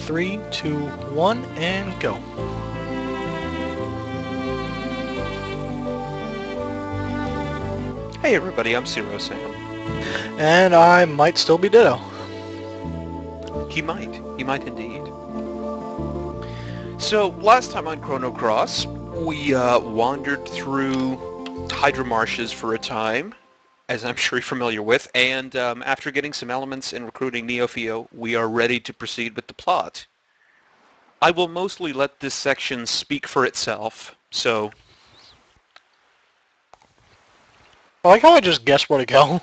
3, 2, 1, and go. Hey everybody, I'm Cirosan. And I might still be Ditto. He might indeed. So, last time on Chrono Cross, we wandered through Hydra Marshes for a time, as I'm sure you're familiar with, and after getting some elements and recruiting Neofio, we are ready to proceed with the plot. I will mostly let this section speak for itself, so... I like how I just guessed where to go.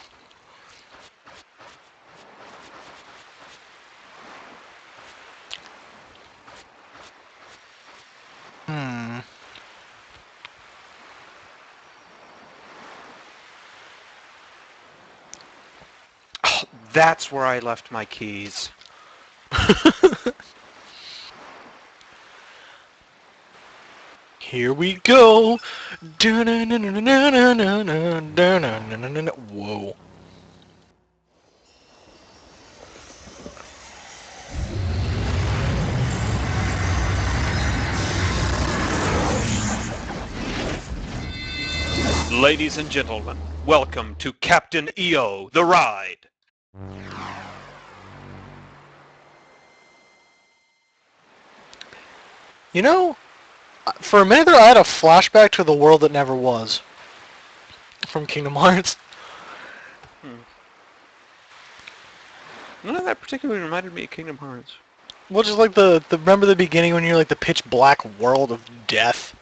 Oh, that's where I left my keys. Here we go. Whoa. Ladies and gentlemen, welcome to Captain EO, The Ride. You know, for a minute there I had a flashback to the world that never was. From Kingdom Hearts. None of that particularly reminded me of Kingdom Hearts. Well, just like the remember the beginning when you're like the pitch black world of death?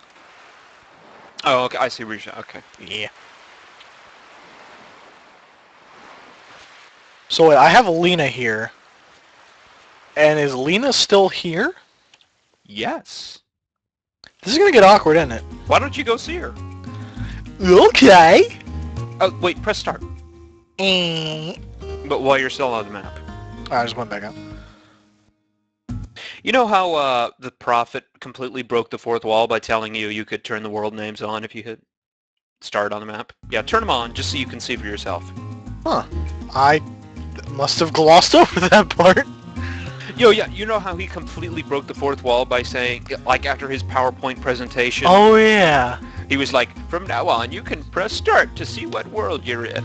Oh, okay, I see where you're... Okay. Yeah. So wait, I have Lena here. And is Lena still here? Yes. This is gonna get awkward, isn't it? Why don't you go see her? Okay. Oh, wait, press start. But while you're still on the map. I just went back up. You know how the Prophet completely broke the fourth wall by telling you you could turn the world names on if you hit start on the map? Yeah, turn them on just so you can see for yourself. Huh. I must have glossed over that part. Yo, yeah, you know how he completely broke the fourth wall by saying, like after his PowerPoint presentation, Oh yeah. he was like, from now on you can press start to see what world you're in.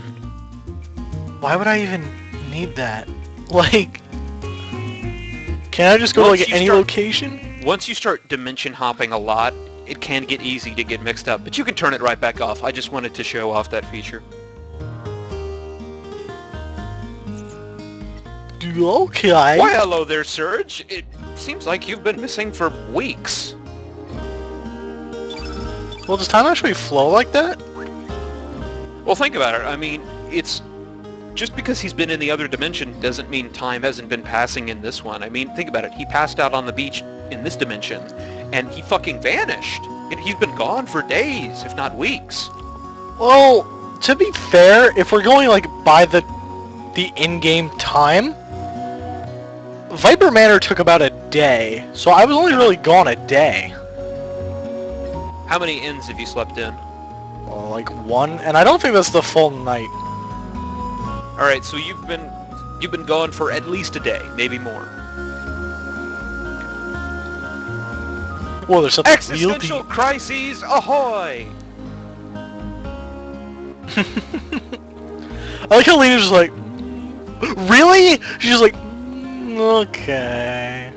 Why would I even need that? Like, can I just go to like any location? Once you start dimension hopping a lot, it can get easy to get mixed up, but you can turn it right back off. I just wanted to show off that feature. Okay. Why, hello there, Surge. It seems like you've been missing for weeks. Well, does time actually flow like that? Well, think about it. I mean, it's... Just because he's been in the other dimension doesn't mean time hasn't been passing in this one. I mean, think about it. He passed out on the beach in this dimension, and he fucking vanished. And he's been gone for days, if not weeks. Well, to be fair, if we're going like by the in-game time, Viper Manor took about a day, so I was only really gone a day. How many inns have you slept in? Well, like one, and I don't think that's the full night. All right, so you've been gone for at least a day, maybe more. Well, there's something Existential crises, ahoy! I like how Lena's just like, really? She's just like, okay.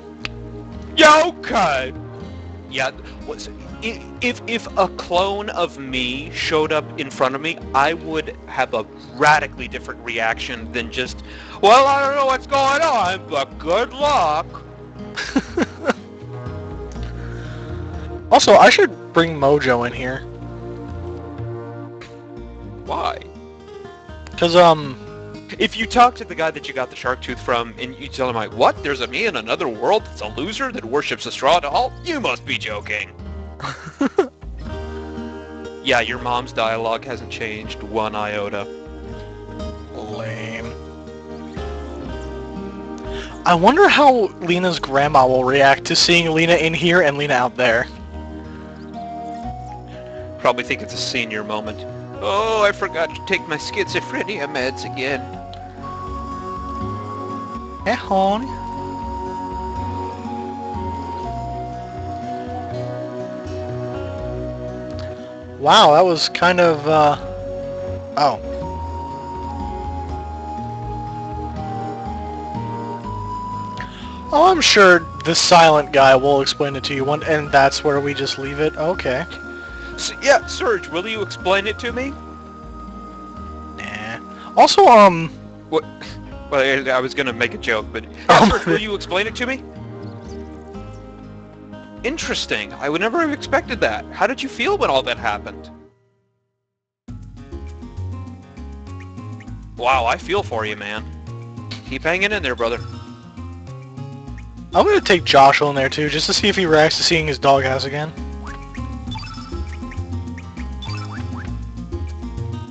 Yeah, okay. Yeah, if a clone of me showed up in front of me, I would have a radically different reaction than just, well, I don't know what's going on, but good luck. Also, I should bring Mojo in here. Why? Because, if you talk to the guy that you got the shark tooth from, and you tell him, like, what, there's a me in another world that's a loser that worships a straw doll? You must be joking. Yeah, your mom's dialogue hasn't changed one iota. Lame. I wonder how Lena's grandma will react to seeing Lena in here and Lena out there. Probably think it's a senior moment. Oh, I forgot to take my schizophrenia meds again. Hey, honey. Wow, that was kind of, oh. Oh, I'm sure the silent guy will explain it to you, and that's where we just leave it? Okay. Yeah, Serge, will you explain it to me? Nah. Also, What? Well, I was gonna make a joke, but Serge, will you explain it to me? Interesting. I would never have expected that. How did you feel when all that happened? Wow, I feel for you, man. Keep hanging in there, brother. I'm gonna take Joshua in there too, just to see if he reacts to seeing his doghouse again.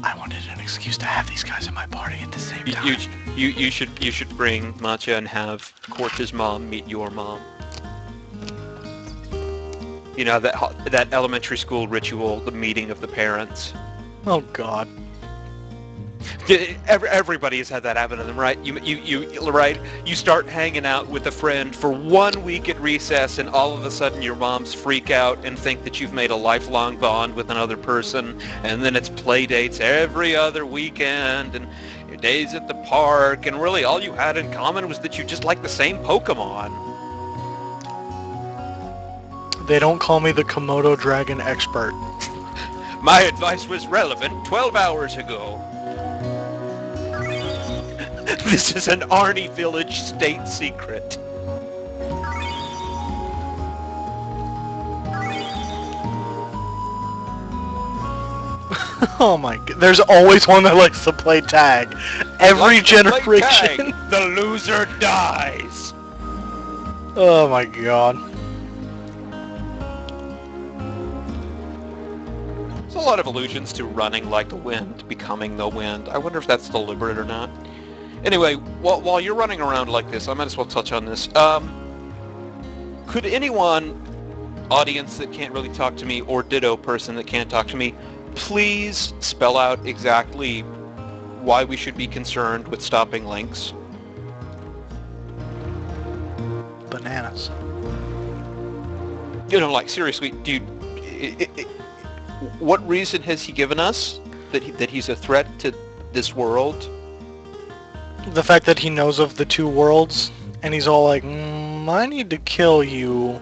I wanted an excuse to have these guys in my party at the same time. You should bring Matcha and have Quart's mom meet your mom. You know, that elementary school ritual, the meeting of the parents. Oh God. Everybody has had that happen to them, right? You start hanging out with a friend for 1 week at recess, and all of a sudden your moms freak out and think that you've made a lifelong bond with another person, and then it's play dates every other weekend, and your days at the park, and really all you had in common was that you just liked the same Pokemon. They don't call me the Komodo dragon expert. My advice was relevant 12 hours ago. This is an Arnie Village state secret. Oh my God. There's always one that likes to play tag. Every generation. The loser dies. Oh my God. There's a lot of allusions to running like the wind, becoming the wind. I wonder if that's deliberate or not. Anyway, while you're running around like this, I might as well touch on this. Could anyone, audience that can't really talk to me, or Ditto person that can't talk to me, please spell out exactly why we should be concerned with stopping links? Bananas. You know, like, seriously, dude, what reason has he given us that he's a threat to this world? The fact that he knows of the two worlds, and he's all like, I need to kill you,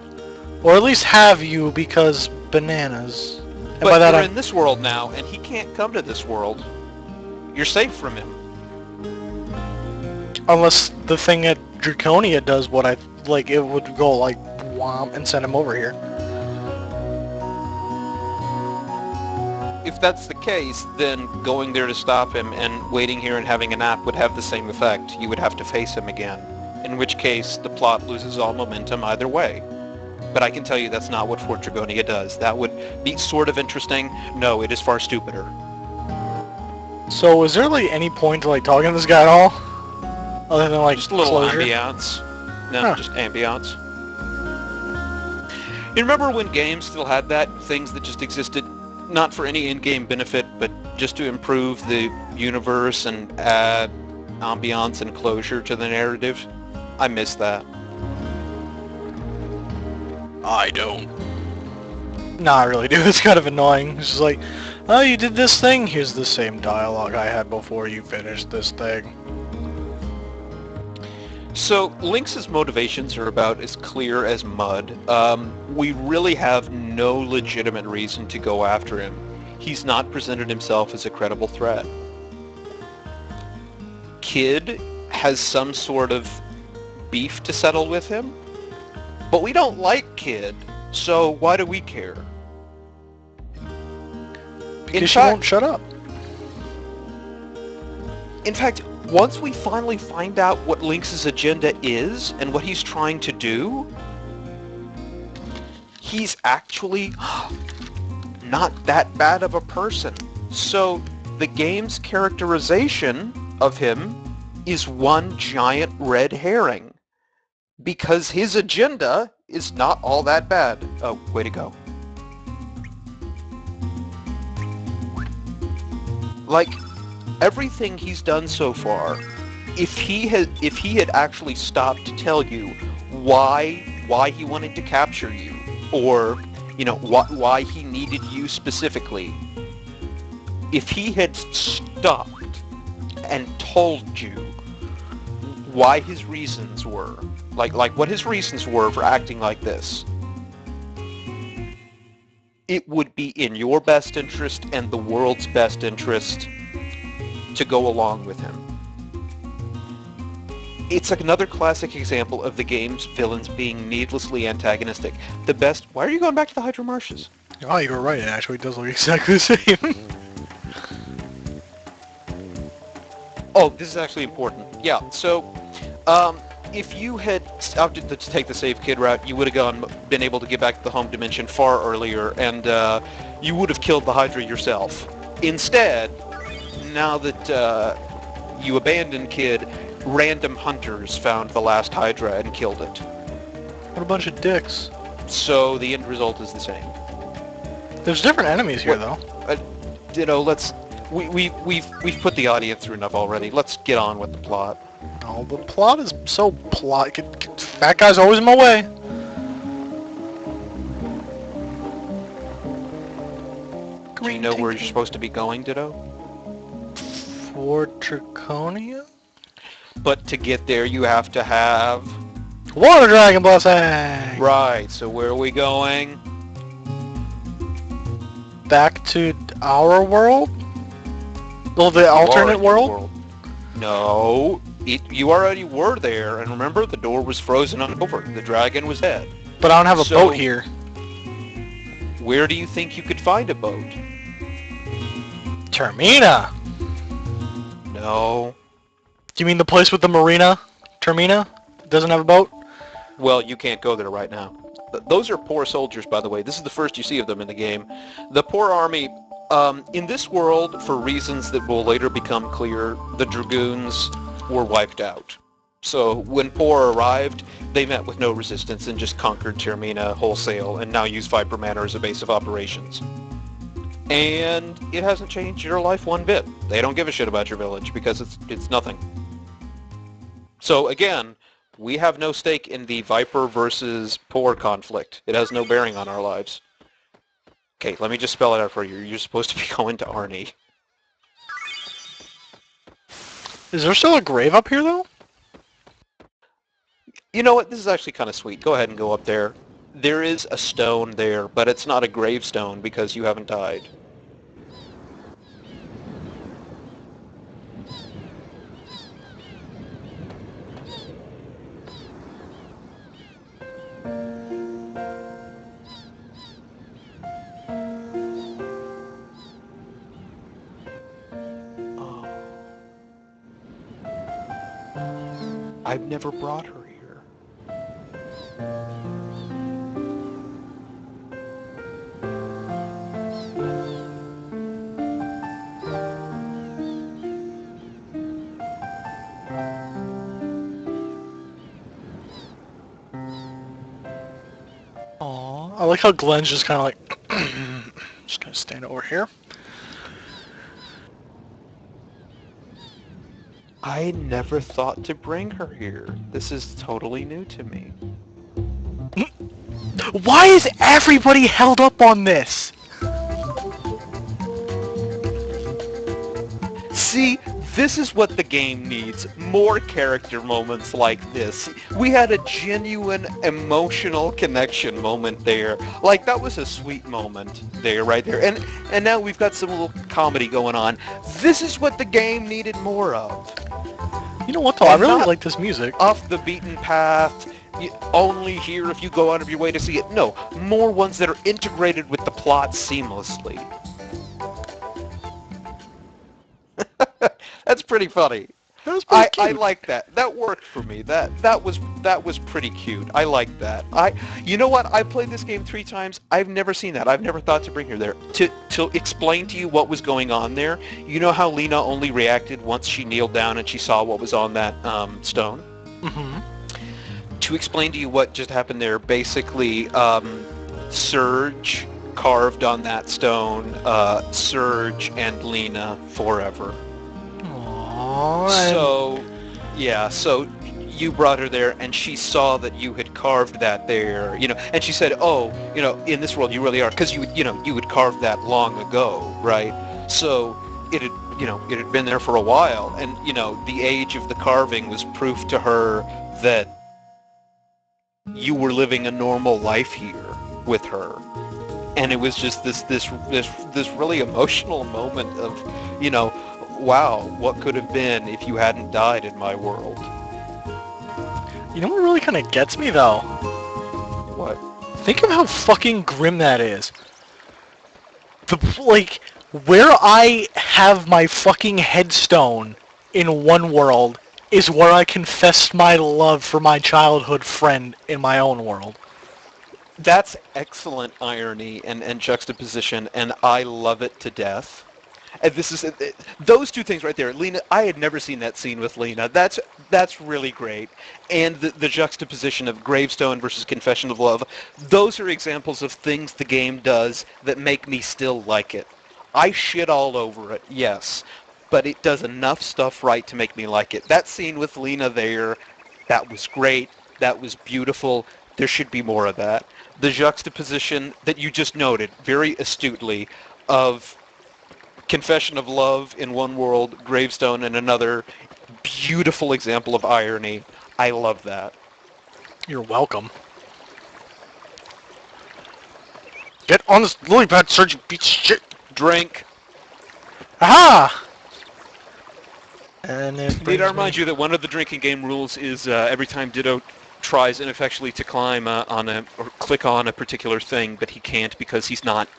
or at least have you, because bananas. And But by that we're I... in this world now, and he can't come to this world. You're safe from him. Unless the thing at Draconia does what I... Like, it would go like, whomp, and send him over here. If that's the case, then going there to stop him and waiting here and having a nap would have the same effect. You would have to face him again. In which case, the plot loses all momentum either way. But I can tell you that's not what Fort Dragonia does. That would be sort of interesting. No, it is far stupider. So, is there like any point to like talking to this guy at all? Other than like Just a little closure? ambiance. No, Huh. just ambiance. You remember when games still had that? Things that just existed not for any in-game benefit, but just to improve the universe and add ambiance and closure to the narrative? I miss that. I don't. No, I really do. It's kind of annoying. It's just like, oh, you did this thing. Here's the same dialogue I had before you finished this thing. So, Lynx's motivations are about as clear as mud. We really have no legitimate reason to go after him. He's not presented himself as a credible threat. Kid has some sort of beef to settle with him, but we don't like Kid, so why do we care? Because she won't shut up. In fact, once we finally find out what Lynx's agenda is and what he's trying to do, he's actually not that bad of a person. So the game's characterization of him is one giant red herring, because his agenda is not all that bad. Oh, way to go. Like, everything he's done so far, if he had actually stopped to tell you why he wanted to capture you, or why he needed you specifically. If he had stopped and told you why his reasons were, like what his reasons were for acting like this, it would be in your best interest and the world's best interest to go along with him. It's another classic example of the game's villains being needlessly antagonistic. Why are you going back to the Hydro Marshes? Oh, you were right. It actually does look exactly the same. Oh, this is actually important. Yeah, so if you had opted to take the save kid route, you would have been able to get back to the home dimension far earlier, and you would have killed the Hydra yourself. Instead, now that you abandoned Kid, random hunters found the last Hydra and killed it. What a bunch of dicks. So the end result is the same. There's different enemies here, though. Ditto, we've put the audience through enough already. Let's get on with the plot. Oh, the plot is so plot. That guy's always in my way. Do you know where you're supposed to be going, Ditto? For Draconia? But to get there, you have to have... Water Dragon Blessing! Right, so where are we going? Back to our world? Well, the alternate world? No, you already were there, and remember, the door was frozen over. The dragon was dead. But I don't have a boat here. Where do you think you could find a boat? Termina! No. Do you mean the place with the marina? Termina? Doesn't have a boat? Well, you can't go there right now. Those are poor soldiers, by the way. This is the first you see of them in the game. The poor army, in this world, for reasons that will later become clear, the Dragoons were wiped out. So when Poor arrived, they met with no resistance and just conquered Termina wholesale and now use Viper Manor as a base of operations. And it hasn't changed your life one bit. They don't give a shit about your village because it's nothing. So again, we have no stake in the Viper versus Poor conflict. It has no bearing on our lives. Okay, let me just spell it out for you. You're supposed to be going to Arnie. Is there still a grave up here, though? You know what? This is actually kind of sweet. Go ahead and go up there. There is a stone there, but it's not a gravestone because you haven't died. Oh. I've never brought her here. Aw, I like how Glenn's just kind of like, just gonna stand over here. I never thought to bring her here. This is totally new to me. Why is everybody held up on this? See, this is what the game needs. More character moments like this. We had a genuine emotional connection moment there. Like, that was a sweet moment there, right there. And now we've got some little comedy going on. This is what the game needed more of. You know what, though? I really like this music. Off the beaten path, only here if you go out of your way to see it. No, more ones that are integrated with the plot seamlessly. That's pretty funny. That was pretty cute. I like that. That worked for me. That was pretty cute. I like that. You know what? I played this game 3 times. I've never seen that. I've never thought to bring her there. To explain to you what was going on there, you know how Lena only reacted once she kneeled down and she saw what was on that stone? Mm-hmm. To explain to you what just happened there, basically, Surge carved on that stone, Surge and Lena forever. Aww. So, yeah, so you brought her there, and she saw that you had carved that there, and she said, "Oh, in this world you really are," because you had carved that long ago, right? So it had been there for a while, and the age of the carving was proof to her that you were living a normal life here with her. And it was just this really emotional moment of, wow, what could have been if you hadn't died in my world? You know what really kind of gets me, though? What? Think of how fucking grim that is. Where I have my fucking headstone in one world is where I confessed my love for my childhood friend in my own world. That's excellent irony and juxtaposition, and I love it to death. And this is those two things right there. Lena, I had never seen that scene with Lena. That's really great. And the juxtaposition of gravestone versus confession of love. Those are examples of things the game does that make me still like it. I shit all over it, yes, but it does enough stuff right to make me like it. That scene with Lena there, that was great. That was beautiful. There should be more of that. The juxtaposition that you just noted very astutely of confession of love in one world, gravestone in another. Beautiful example of irony. I love that. You're welcome. Get on this lily pad, Sergeant Beat shit. Drink. Aha! And it Need brings to remind me... you that one of the drinking game rules is every time Ditto tries ineffectually to climb or click on a particular thing, but he can't because he's not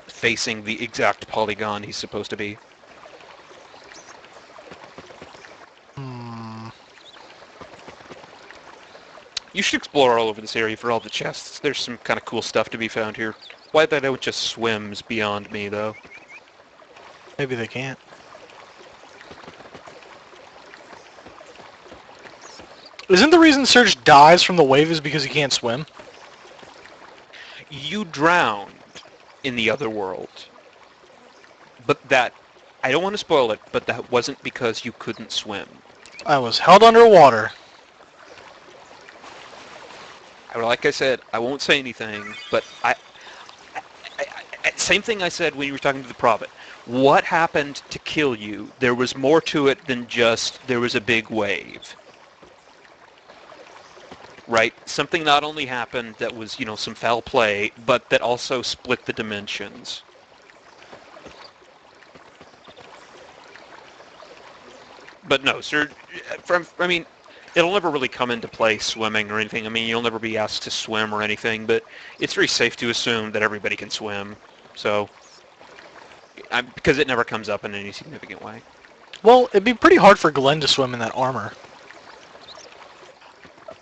facing the exact polygon he's supposed to be. You should explore all over this area for all the chests. There's some kind of cool stuff to be found here. Why that don't just swims beyond me, though. Maybe they can't. Isn't the reason Serge dies from the wave is because he can't swim? You drowned in the other world. But that, I don't want to spoil it, but that wasn't because you couldn't swim. I was held underwater. Like I said, I won't say anything, but same thing I said when you were talking to the prophet. What happened to kill you? There was more to it than just there was a big wave. Right? Something not only happened that was, some foul play, but that also split the dimensions. But no, sir, it'll never really come into play swimming or anything. I mean, you'll never be asked to swim or anything, but it's very safe to assume that everybody can swim. So, because it never comes up in any significant way. Well, it'd be pretty hard for Glenn to swim in that armor.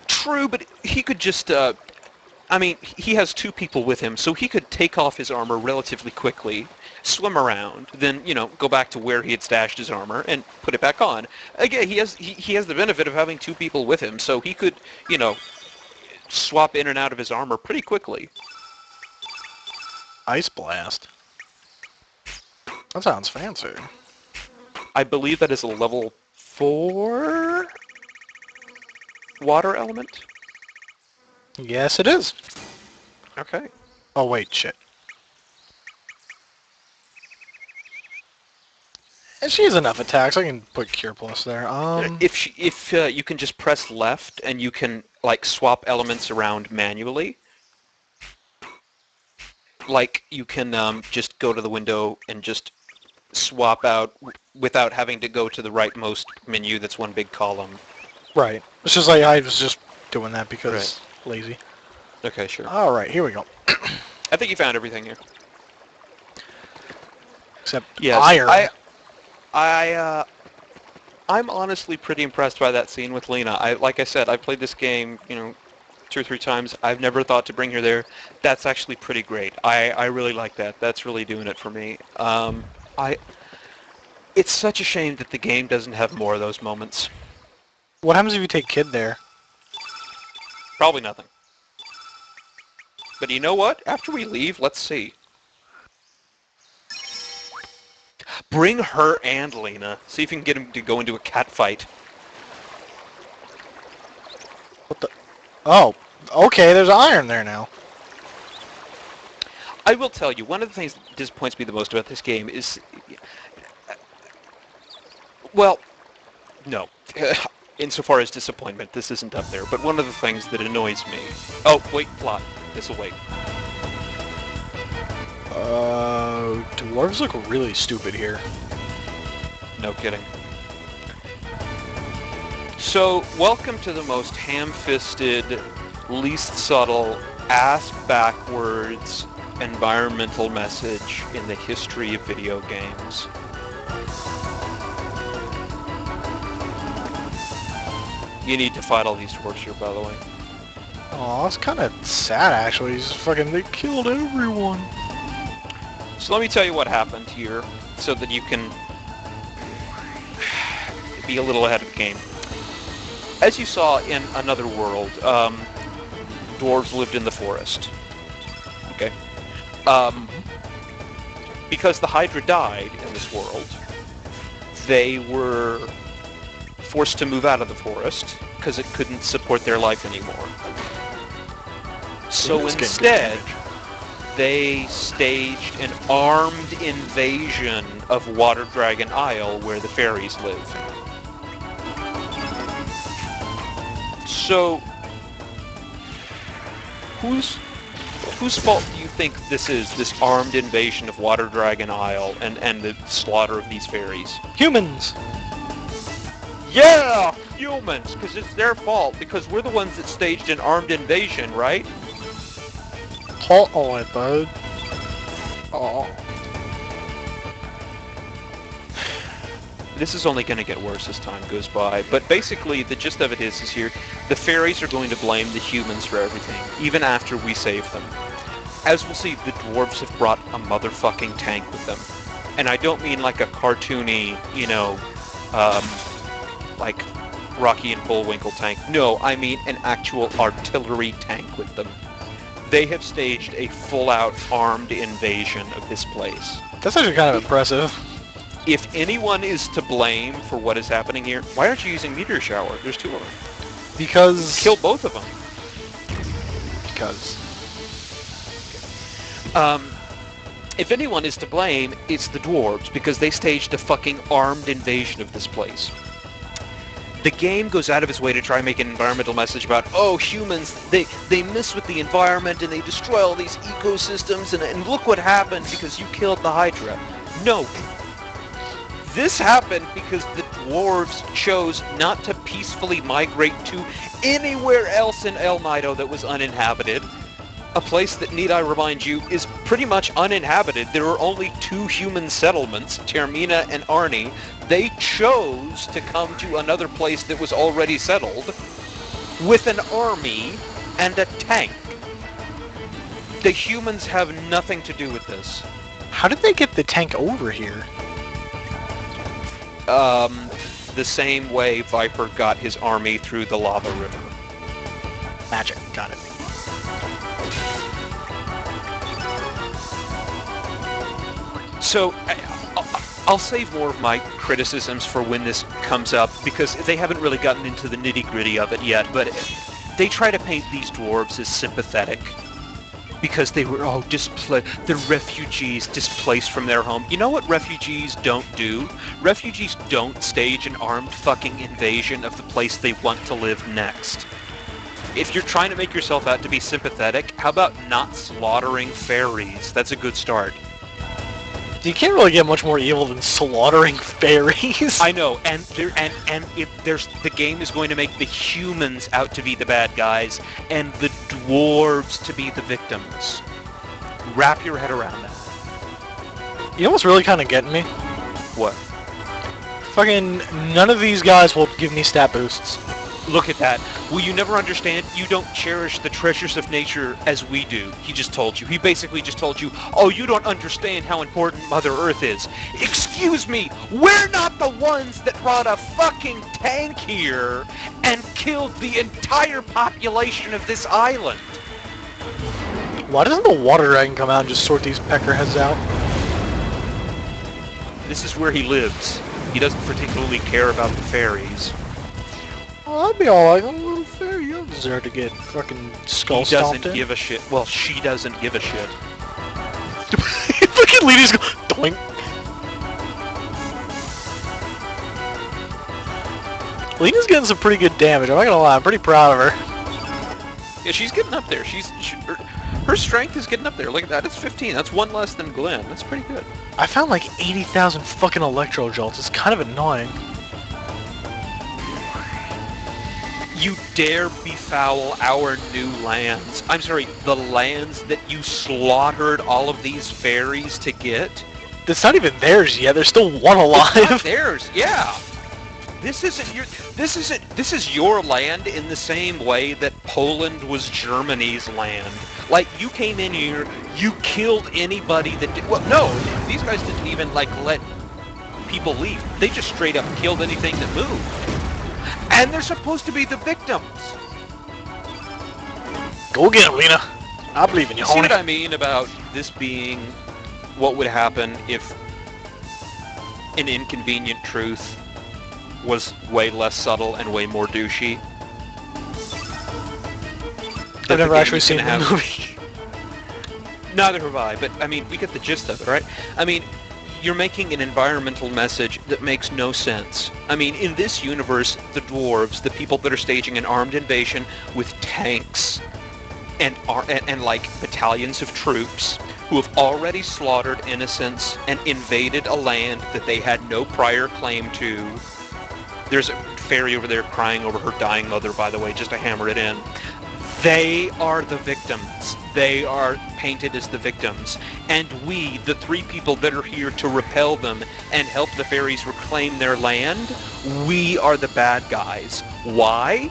True, but he could just, he has two people with him, so he could take off his armor relatively quickly, swim around, then, go back to where he had stashed his armor and put it back on. Again, he has the benefit of having two people with him, so he could, swap in and out of his armor pretty quickly. Ice Blast. That sounds fancy. I believe that is a level 4 water element. Yes, it is. Okay. Oh, wait, shit. And she has enough attacks. I can put Cure Plus there. If you can just press left and you can swap elements around manually, you can just go to the window and just swap out without having to go to the rightmost menu. That's one big column. Right. It's just I was just doing that because lazy. Okay, sure. All right, here we go. I think you found everything here. Except yes, iron. I'm honestly pretty impressed by that scene with Lena. Like I said, I've played this game, 2 or 3 times. I've never thought to bring her there. That's actually pretty great. I really like that. That's really doing it for me. It's such a shame that the game doesn't have more of those moments. What happens if you take Kid there? Probably nothing. But you know what? After we leave, let's see. Bring her and Lena. See if you can get him to go into a cat fight. Oh, okay, there's iron there now. I will tell you, one of the things that disappoints me the most about this game is... Well, no. Insofar as disappointment, this isn't up there. But one of the things that annoys me... Oh, wait, plot. This'll wait. Dwarves look really stupid here. No kidding. So, welcome to the most ham-fisted, least subtle, ass-backwards environmental message in the history of video games. You need to fight all these dwarves here, by the way. Oh, it's kind of sad, actually. They killed everyone. So let me tell you what happened here, so that you can be a little ahead of the game. As you saw in Another World, dwarves lived in the forest. Okay? Because the Hydra died in this world, they were forced to move out of the forest because it couldn't support their life anymore. So instead, they staged an armed invasion of Water Dragon Isle where the fairies live. So, whose fault do you think this is, this armed invasion of Water Dragon Isle and the slaughter of these fairies? Humans! Yeah! Humans! Because it's their fault, because we're the ones that staged an armed invasion, right? Hold on, bud. Oh. This is only going to get worse as time goes by, but basically the gist of it is here, the fairies are going to blame the humans for everything, even after we save them. As we'll see, the dwarves have brought a motherfucking tank with them. And I don't mean like a cartoony, like Rocky and Bullwinkle tank. No, I mean an actual artillery tank with them. They have staged a full-out armed invasion of this place. That's actually kind of impressive. If anyone is to blame for what is happening here, why aren't you using Meteor Shower? There's two of them. Because... Kill both of them. Because... If anyone is to blame, it's the dwarves, because they staged a fucking armed invasion of this place. The game goes out of its way to try and make an environmental message about, oh, humans, they mess with the environment and they destroy all these ecosystems, and look what happened because you killed the Hydra. No. This happened because the dwarves chose not to peacefully migrate to anywhere else in El Nido that was uninhabited. A place that, need I remind you, is pretty much uninhabited. There are only two human settlements, Termina and Arni. They chose to come to another place that was already settled with an army and a tank. The humans have nothing to do with this. How did they get the tank over here? The same way Viper got his army through the lava river. Magic. Got it. So, I'll save more of my criticisms for when this comes up, because they haven't really gotten into the nitty-gritty of it yet, but they try to paint these dwarves as sympathetic, because they were, the refugees displaced from their home. You know what refugees don't do? Refugees don't stage an armed fucking invasion of the place they want to live next. If you're trying to make yourself out to be sympathetic, how about not slaughtering fairies? That's a good start. You can't really get much more evil than slaughtering fairies. I know, and the game is going to make the humans out to be the bad guys and the dwarves to be the victims. Wrap your head around that. You know what's really kind of getting me? What? Fucking none of these guys will give me stat boosts. Look at that. Will you never understand? You don't cherish the treasures of nature as we do. He just told you. He basically just told you, oh, you don't understand how important Mother Earth is. Excuse me, we're not the ones that brought a fucking tank here and killed the entire population of this island. Why doesn't the water dragon come out and just sort these peckerheads out? This is where he lives. He doesn't particularly care about the fairies. Oh, I'd be all like, I'm a little fairy, don't deserve to get fucking skull He stomped doesn't in. give a shit. Well, she doesn't give a shit. Fucking Lena's go doink. Lena's getting some pretty good damage. I'm not gonna lie. I'm pretty proud of her. Yeah, she's getting up there. Her strength is getting up there. Look at that. It's 15. That's one less than Glenn. That's pretty good. I found like 80,000 fucking electro jolts. It's kind of annoying. You dare befoul our new lands. I'm sorry, the lands that you slaughtered all of these fairies to get? It's not even theirs yet. There's still one It's not alive. theirs, yeah. This is your land in the same way that Poland was Germany's land. Like, you came in here, you killed anybody that did, well, no, these guys didn't even, like, let people leave. They just straight up killed anything that moved. And they're supposed to be the victims. Go get him, Lena. I believe in you, See homie. what I mean about this being what would happen if an inconvenient truth was way less subtle and way more douchey? I've never actually seen the have... movie. Neither have I, but I mean, we get the gist of it, right? I mean, you're making an environmental message that makes no sense. I mean, in this universe, the dwarves, the people that are staging an armed invasion with tanks and like battalions of troops who have already slaughtered innocents and invaded a land that they had no prior claim to. There's a fairy over there crying over her dying mother, by the way, just to hammer it in. They are the victims. They are painted as the victims. And we, the three people that are here to repel them and help the fairies reclaim their land, we are the bad guys. Why?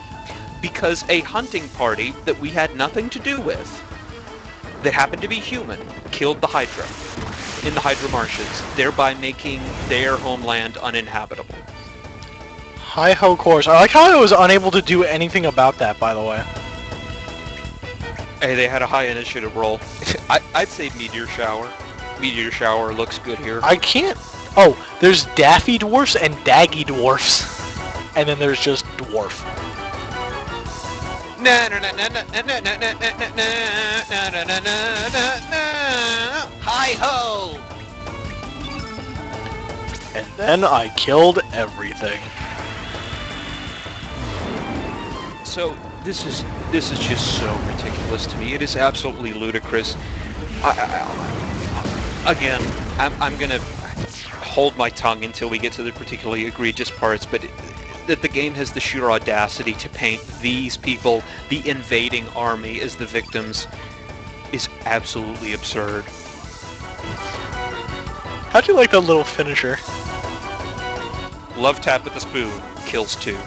Because a hunting party that we had nothing to do with, that happened to be human, killed the Hydra in the Hydra marshes, thereby making their homeland uninhabitable. Hi-ho course. I like how I was unable to do anything about that, by the way. Hey, they had a high initiative roll. I'd say Meteor Shower. Meteor Shower looks good here. I can't... Oh, there's Daffy Dwarfs and Daggy Dwarfs. And then there's just Dwarf. Hi-ho! And then I killed everything. So this is just so ridiculous to me. It is absolutely ludicrous. Again, I'm gonna hold my tongue until we get to the particularly egregious parts, but that the game has the sheer audacity to paint these people, the invading army, as the victims is absolutely absurd. How'd you like that little finisher? Love tap with the spoon kills two.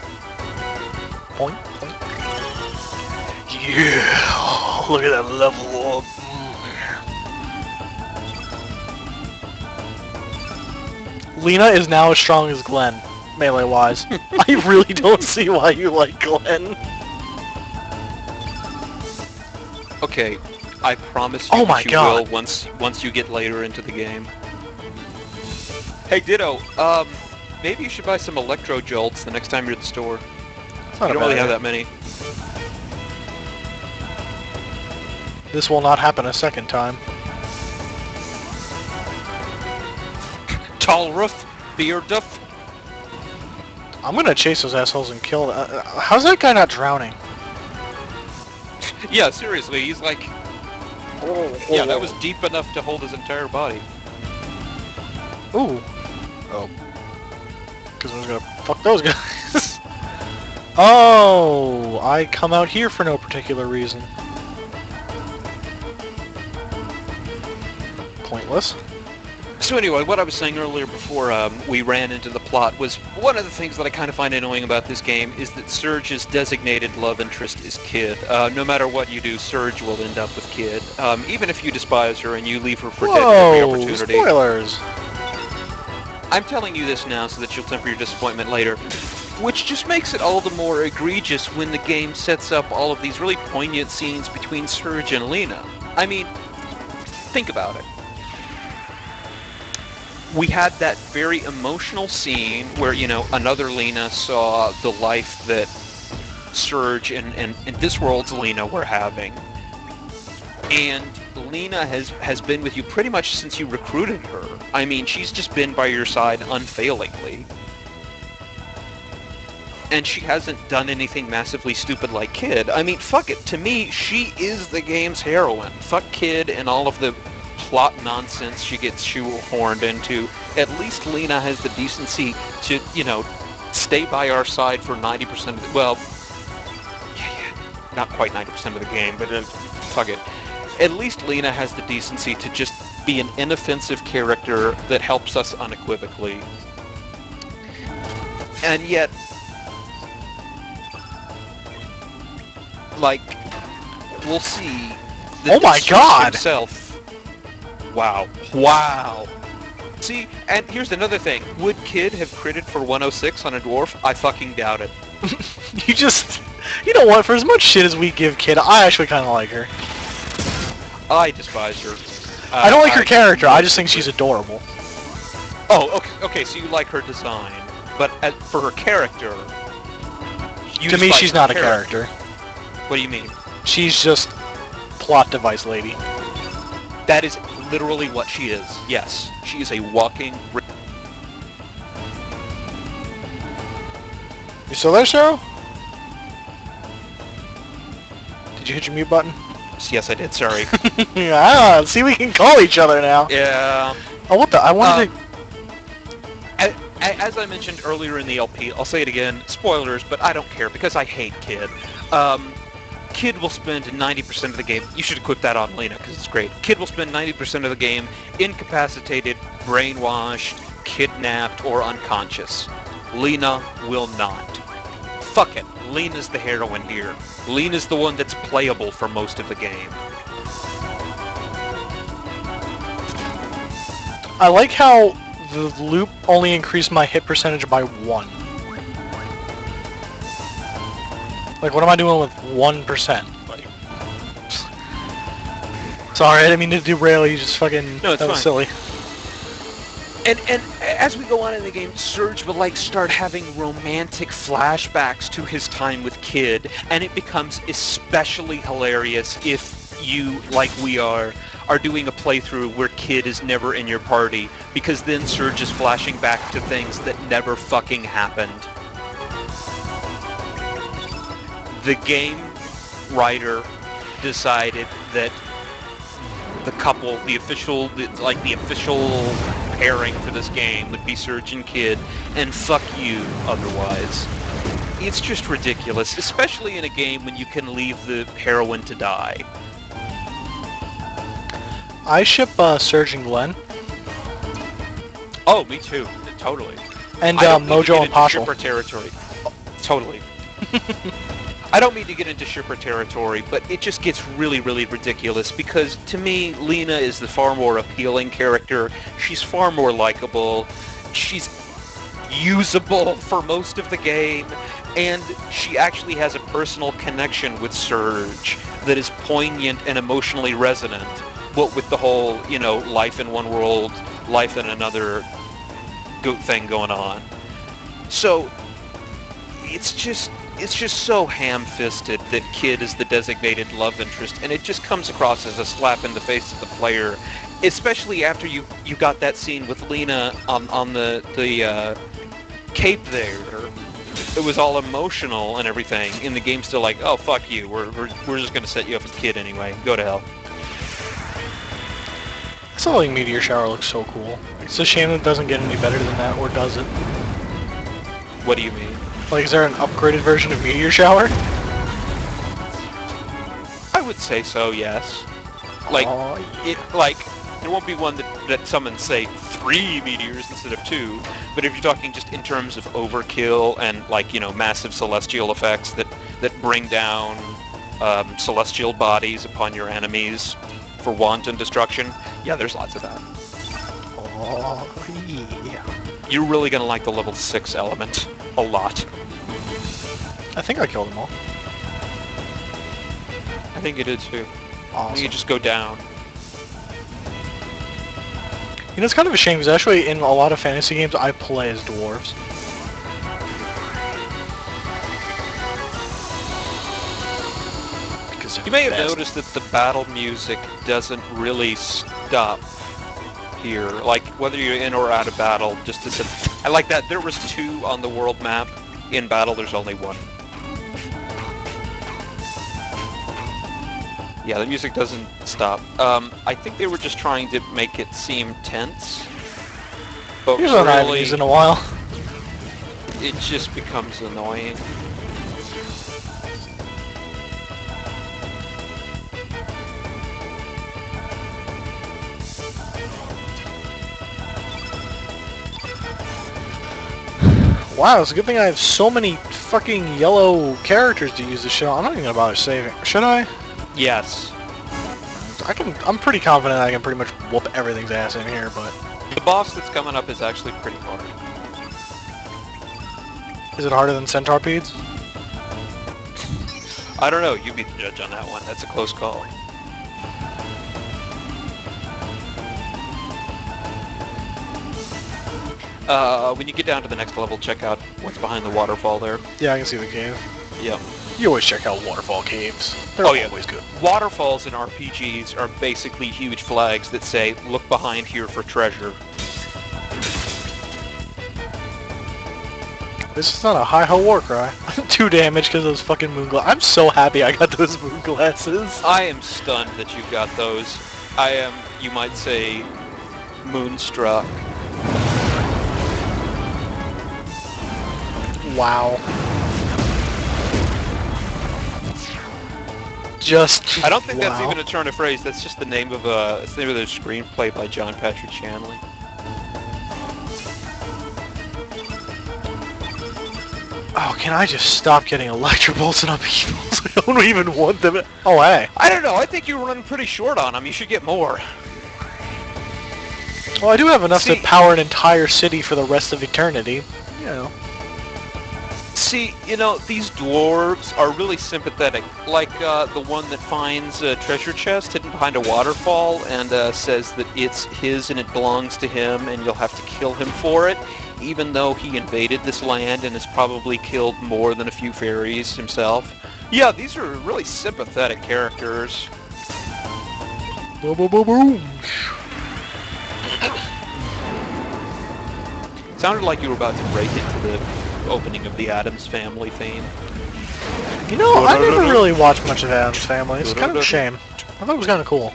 Point, point. Yeah! Look at that level up. Lena is now as strong as Glenn, melee-wise. I really don't see why you like Glenn. Okay, I promise you Oh my that you God. will once you get later into the game. Hey Ditto, maybe you should buy some electro jolts the next time you're at the store. It's You not a don't bad really have idea. that many. This will not happen a second time. Tall roof, beer duff. I'm gonna chase those assholes and kill them. How's that guy not drowning? Yeah, seriously, he's like... Yeah, that was deep enough to hold his entire body. Ooh. Oh. Because I was gonna fuck those guys. Oh, I come out here for no particular reason. Pointless. So anyway, what I was saying earlier before we ran into the plot was one of the things that I kind of find annoying about this game is that Surge's designated love interest is Kid. No matter what you do, Surge will end up with Kid. Even if you despise her and you leave her for dead at every Whoa! opportunity. Spoilers! I'm telling you this now so that you'll temper your disappointment later. Which just makes it all the more egregious when the game sets up all of these really poignant scenes between Surge and Lena. I mean, think about it. We had that very emotional scene where, you know, another Lena saw the life that Surge and this world's Lena we're having. And Lena has been with you pretty much since you recruited her. I mean, she's just been by your side unfailingly. And she hasn't done anything massively stupid like Kid. I mean, fuck it. To me, she is the game's heroine. Fuck Kid and all of the plot nonsense she gets shoehorned into. At least Lena has the decency to, stay by our side for 90% of the... Well, yeah, not quite 90% of the game, but fuck it. At least Lena has the decency to just be an inoffensive character that helps us unequivocally. And yet... we'll see. Oh my god! Himself. Wow. See, and here's another thing. Would Kid have critted for 106 on a dwarf? I fucking doubt it. You know what? For as much shit as we give Kid, I actually kind of like her. I despise her. I don't like her character. I just think she's adorable. Oh, okay. So you like her design, but for her character, to me, she's not a character. What do you mean? She's just plot device lady. That is literally what she is. Yes, she is a walking... You still there, Cheryl? Did you hit your mute button? Yes, I did. Sorry. See, we can call each other now. Yeah. Oh, what the? I wanted to... As I mentioned earlier in the LP, I'll say it again, spoilers, but I don't care because I hate Kid. Kid will spend 90% of the game, you should equip that on Lena because it's great. Kid will spend 90% of the game incapacitated, brainwashed, kidnapped, or unconscious. Lena will not. Fuck it, Lena's the heroine here. Lena's the one that's playable for most of the game. I like how the loop only increased my hit percentage by 1. Like, what am I doing with 1%? Like, sorry, I didn't mean to derail you. Just fucking. No, it's that was silly. And as we go on in the game, Surge will start having romantic flashbacks to his time with Kid, and it becomes especially hilarious if you, like we are doing a playthrough where Kid is never in your party, because then Surge is flashing back to things that never fucking happened. The game writer decided that the couple, the official pairing for this game would be Surge and Kid, and fuck you otherwise. It's just ridiculous, especially in a game when you can leave the heroine to die. I ship Surge and Glenn. Oh, me too. Totally. And I don't mean to Mojo get and into Paschal. shipper territory. Totally. I don't mean to get into shipper territory, but it just gets really, really ridiculous because to me, Lena is the far more appealing character. She's far more likable. She's usable for most of the game, and she actually has a personal connection with Surge that is poignant and emotionally resonant. What with the whole, life in one world, life in another thing going on. So it's just so ham-fisted that Kid is the designated love interest, and it just comes across as a slap in the face of the player, especially after you got that scene with Lena on the cape there. It was all emotional and everything, and the game's still like, oh, fuck you, we're just gonna set you up with Kid anyway, go to hell. I still think Meteor Shower looks so cool. It's a shame it doesn't get any better than that, or does it? What do you mean? Like, is there an upgraded version of Meteor Shower? I would say so, yes. There won't be one that summons, say, 3 meteors instead of 2, but if you're talking just in terms of overkill and, massive celestial effects that bring down celestial bodies upon your enemies for wanton destruction, yeah, there's lots of that. Oh, yeah. You're really going to like the level 6 element a lot. I think I killed them all. I think you did too. Awesome. You just go down. It's kind of a shame because actually in a lot of fantasy games I play as dwarves. You may have noticed that the battle music doesn't really stop here. Like, whether you're in or out of battle, just as I like that. There was 2 on the world map. In battle, there's only 1. Yeah, the music doesn't stop. I think they were just trying to make it seem tense. But Here's what I haven't used in a while. It just becomes annoying. Wow, it's a good thing I have so many fucking yellow characters to use this shit on. I'm not even gonna bother saving. Should I? Yes. I'm pretty confident I can pretty much whoop everything's ass in here, but... The boss that's coming up is actually pretty hard. Is it harder than centipedes? I don't know, you be the judge on that one. That's a close call. When you get down to the next level, check out what's behind the waterfall there. Yeah, I can see the cave. Yep. You always check out waterfall caves. They're always good. Waterfalls in RPGs are basically huge flags that say, look behind here for treasure. This is not a high-ho war cry. 2 damage because of those fucking moon glasses. I'm so happy I got those moon glasses. I am stunned that you got those. I am, you might say, moonstruck. Wow. Just. I don't think that's even a turn of phrase. That's just the name of the screenplay by John Patrick Shanley. Oh, can I just stop getting electrobolts and upheavals? I don't even want them. Oh, hey. I don't know. I think you're running pretty short on them. You should get more. Well, I do have enough to power an entire city for the rest of eternity. You know. See, you know, these dwarves are really sympathetic. Like the one that finds a treasure chest hidden behind a waterfall and says that it's his and it belongs to him and you'll have to kill him for it, even though he invaded this land and has probably killed more than a few fairies himself. Yeah, these are really sympathetic characters. Boom, boom, boom, boom. Sounded like you were about to break into the opening of the Addams Family theme. You know, I never really watched much of Addams Family. It's kind of a shame. I thought it was kind of cool.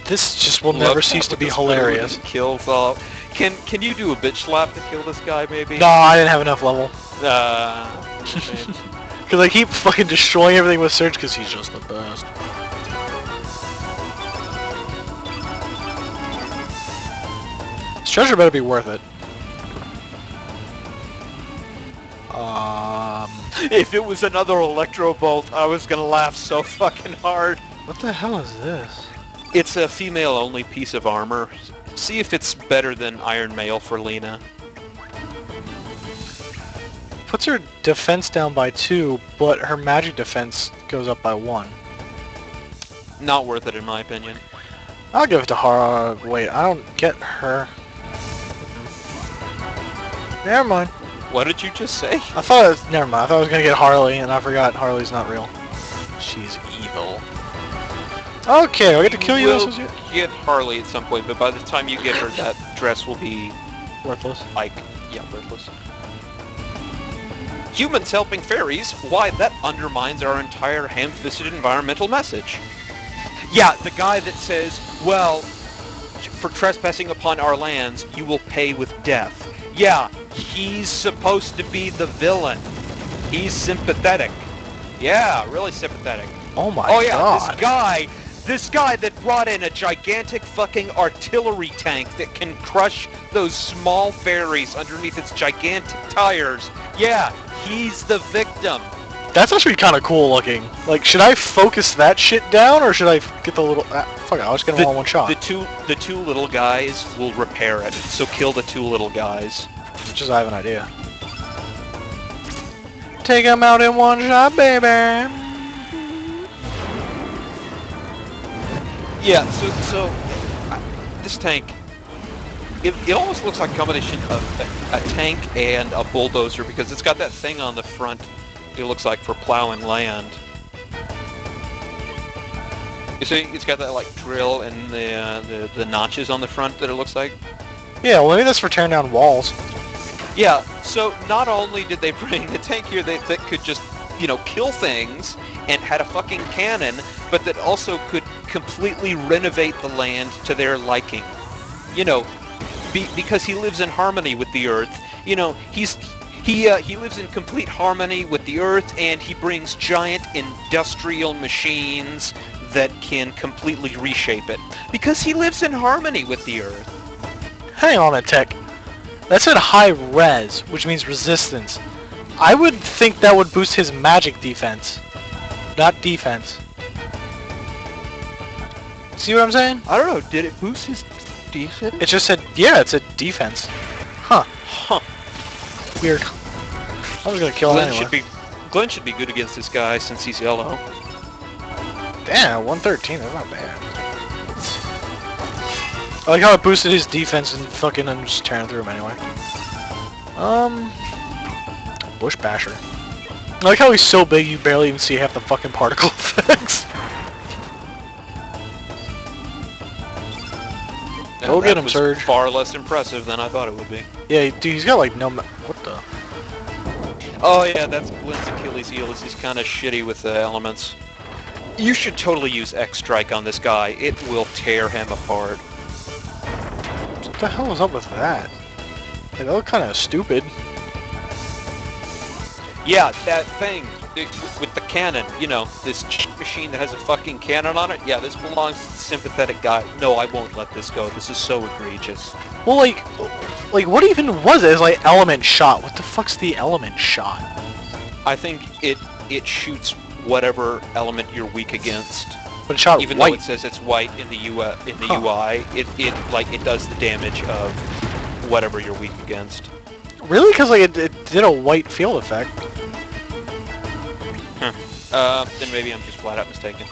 This just will never cease to be hilarious. Kills all. Can you do a bitch slap to kill this guy, maybe? No, I didn't have enough level. Because I keep fucking destroying everything with Surge because he's just the best. This treasure better be worth it. If it was another Electro Bolt, I was gonna laugh so fucking hard. What the hell is this? It's a female-only piece of armor. See if it's better than Iron Mail for Lena. Puts her defense down by 2, but her magic defense goes up by 1. Not worth it, in my opinion. I'll give it to Hara. Wait, I don't get her. Never mind. What did you just say? I thought it was, never mind. I thought I was gonna get Harley, and I forgot Harley's not real. She's evil. Okay, I get to kill you. We'll get Harley at some point, but by the time you get her, that dress will be worthless. Like, yeah, worthless. Humans helping fairies? Why, that undermines our entire ham-fisted environmental message. Yeah, the guy that says, well, for trespassing upon our lands, you will pay with death. Yeah, he's supposed to be the villain. He's sympathetic. Yeah, really sympathetic. Oh my god. Oh yeah, this guy that brought in a gigantic fucking artillery tank that can crush those small fairies underneath its gigantic tires. Yeah, he's the victim. That's actually kind of cool looking. Like, should I focus that shit down, or should I get the little... fuck it, I'll just get them all in one shot. The two little guys will repair it, so kill the 2 little guys. Just, I have an idea. Take them out in one shot, baby! Yeah, so this tank, it almost looks like a combination of a tank and a bulldozer because it's got that thing on the front. It looks like for plowing land. You see, it's got that like drill and the notches on the front that it looks like. Yeah, well maybe that's for tearing down walls. Yeah. So not only did they bring the tank here that could just kill things and had a fucking cannon, but that also could completely renovate the land to their liking. Because he lives in harmony with the earth. He lives in complete harmony with the earth, and he brings giant industrial machines that can completely reshape it. Because he lives in harmony with the earth. Hang on a tick. That's at high res, which means resistance. I would think that would boost his magic defense, not defense. See what I'm saying? I don't know, did it boost his defense? It just said, yeah, it's a defense. Huh. Weird. I'm just gonna kill him anyway. Glenn should be good against this guy since he's yellow. Damn, 113, that's not bad. I like how it boosted his defense and fucking I'm just tearing through him anyway. Bush Basher. I like how he's so big you barely even see half the fucking particle effects. Go get him, Surge. Far less impressive than I thought it would be. Yeah, dude, he's got like no... What the... Oh yeah, that's Glenn's Achilles heel, is he's kind of shitty with the elements. You should totally use X-Strike on this guy. It will tear him apart. What the hell is up with that? Like, that looked kind of stupid. Yeah, that thing with the cannon, this machine that has a fucking cannon on it. Yeah, this belongs to the sympathetic guy. No, I won't let this go. This is so egregious. Well, like what even was it? It's like element shot. What the fuck's the element shot? I think it shoots whatever element you're weak against. But it shot even white. Though it says it's white in the UI, it does the damage of whatever you're weak against. Really? Because like it did a white field effect. Then maybe I'm just flat out mistaken.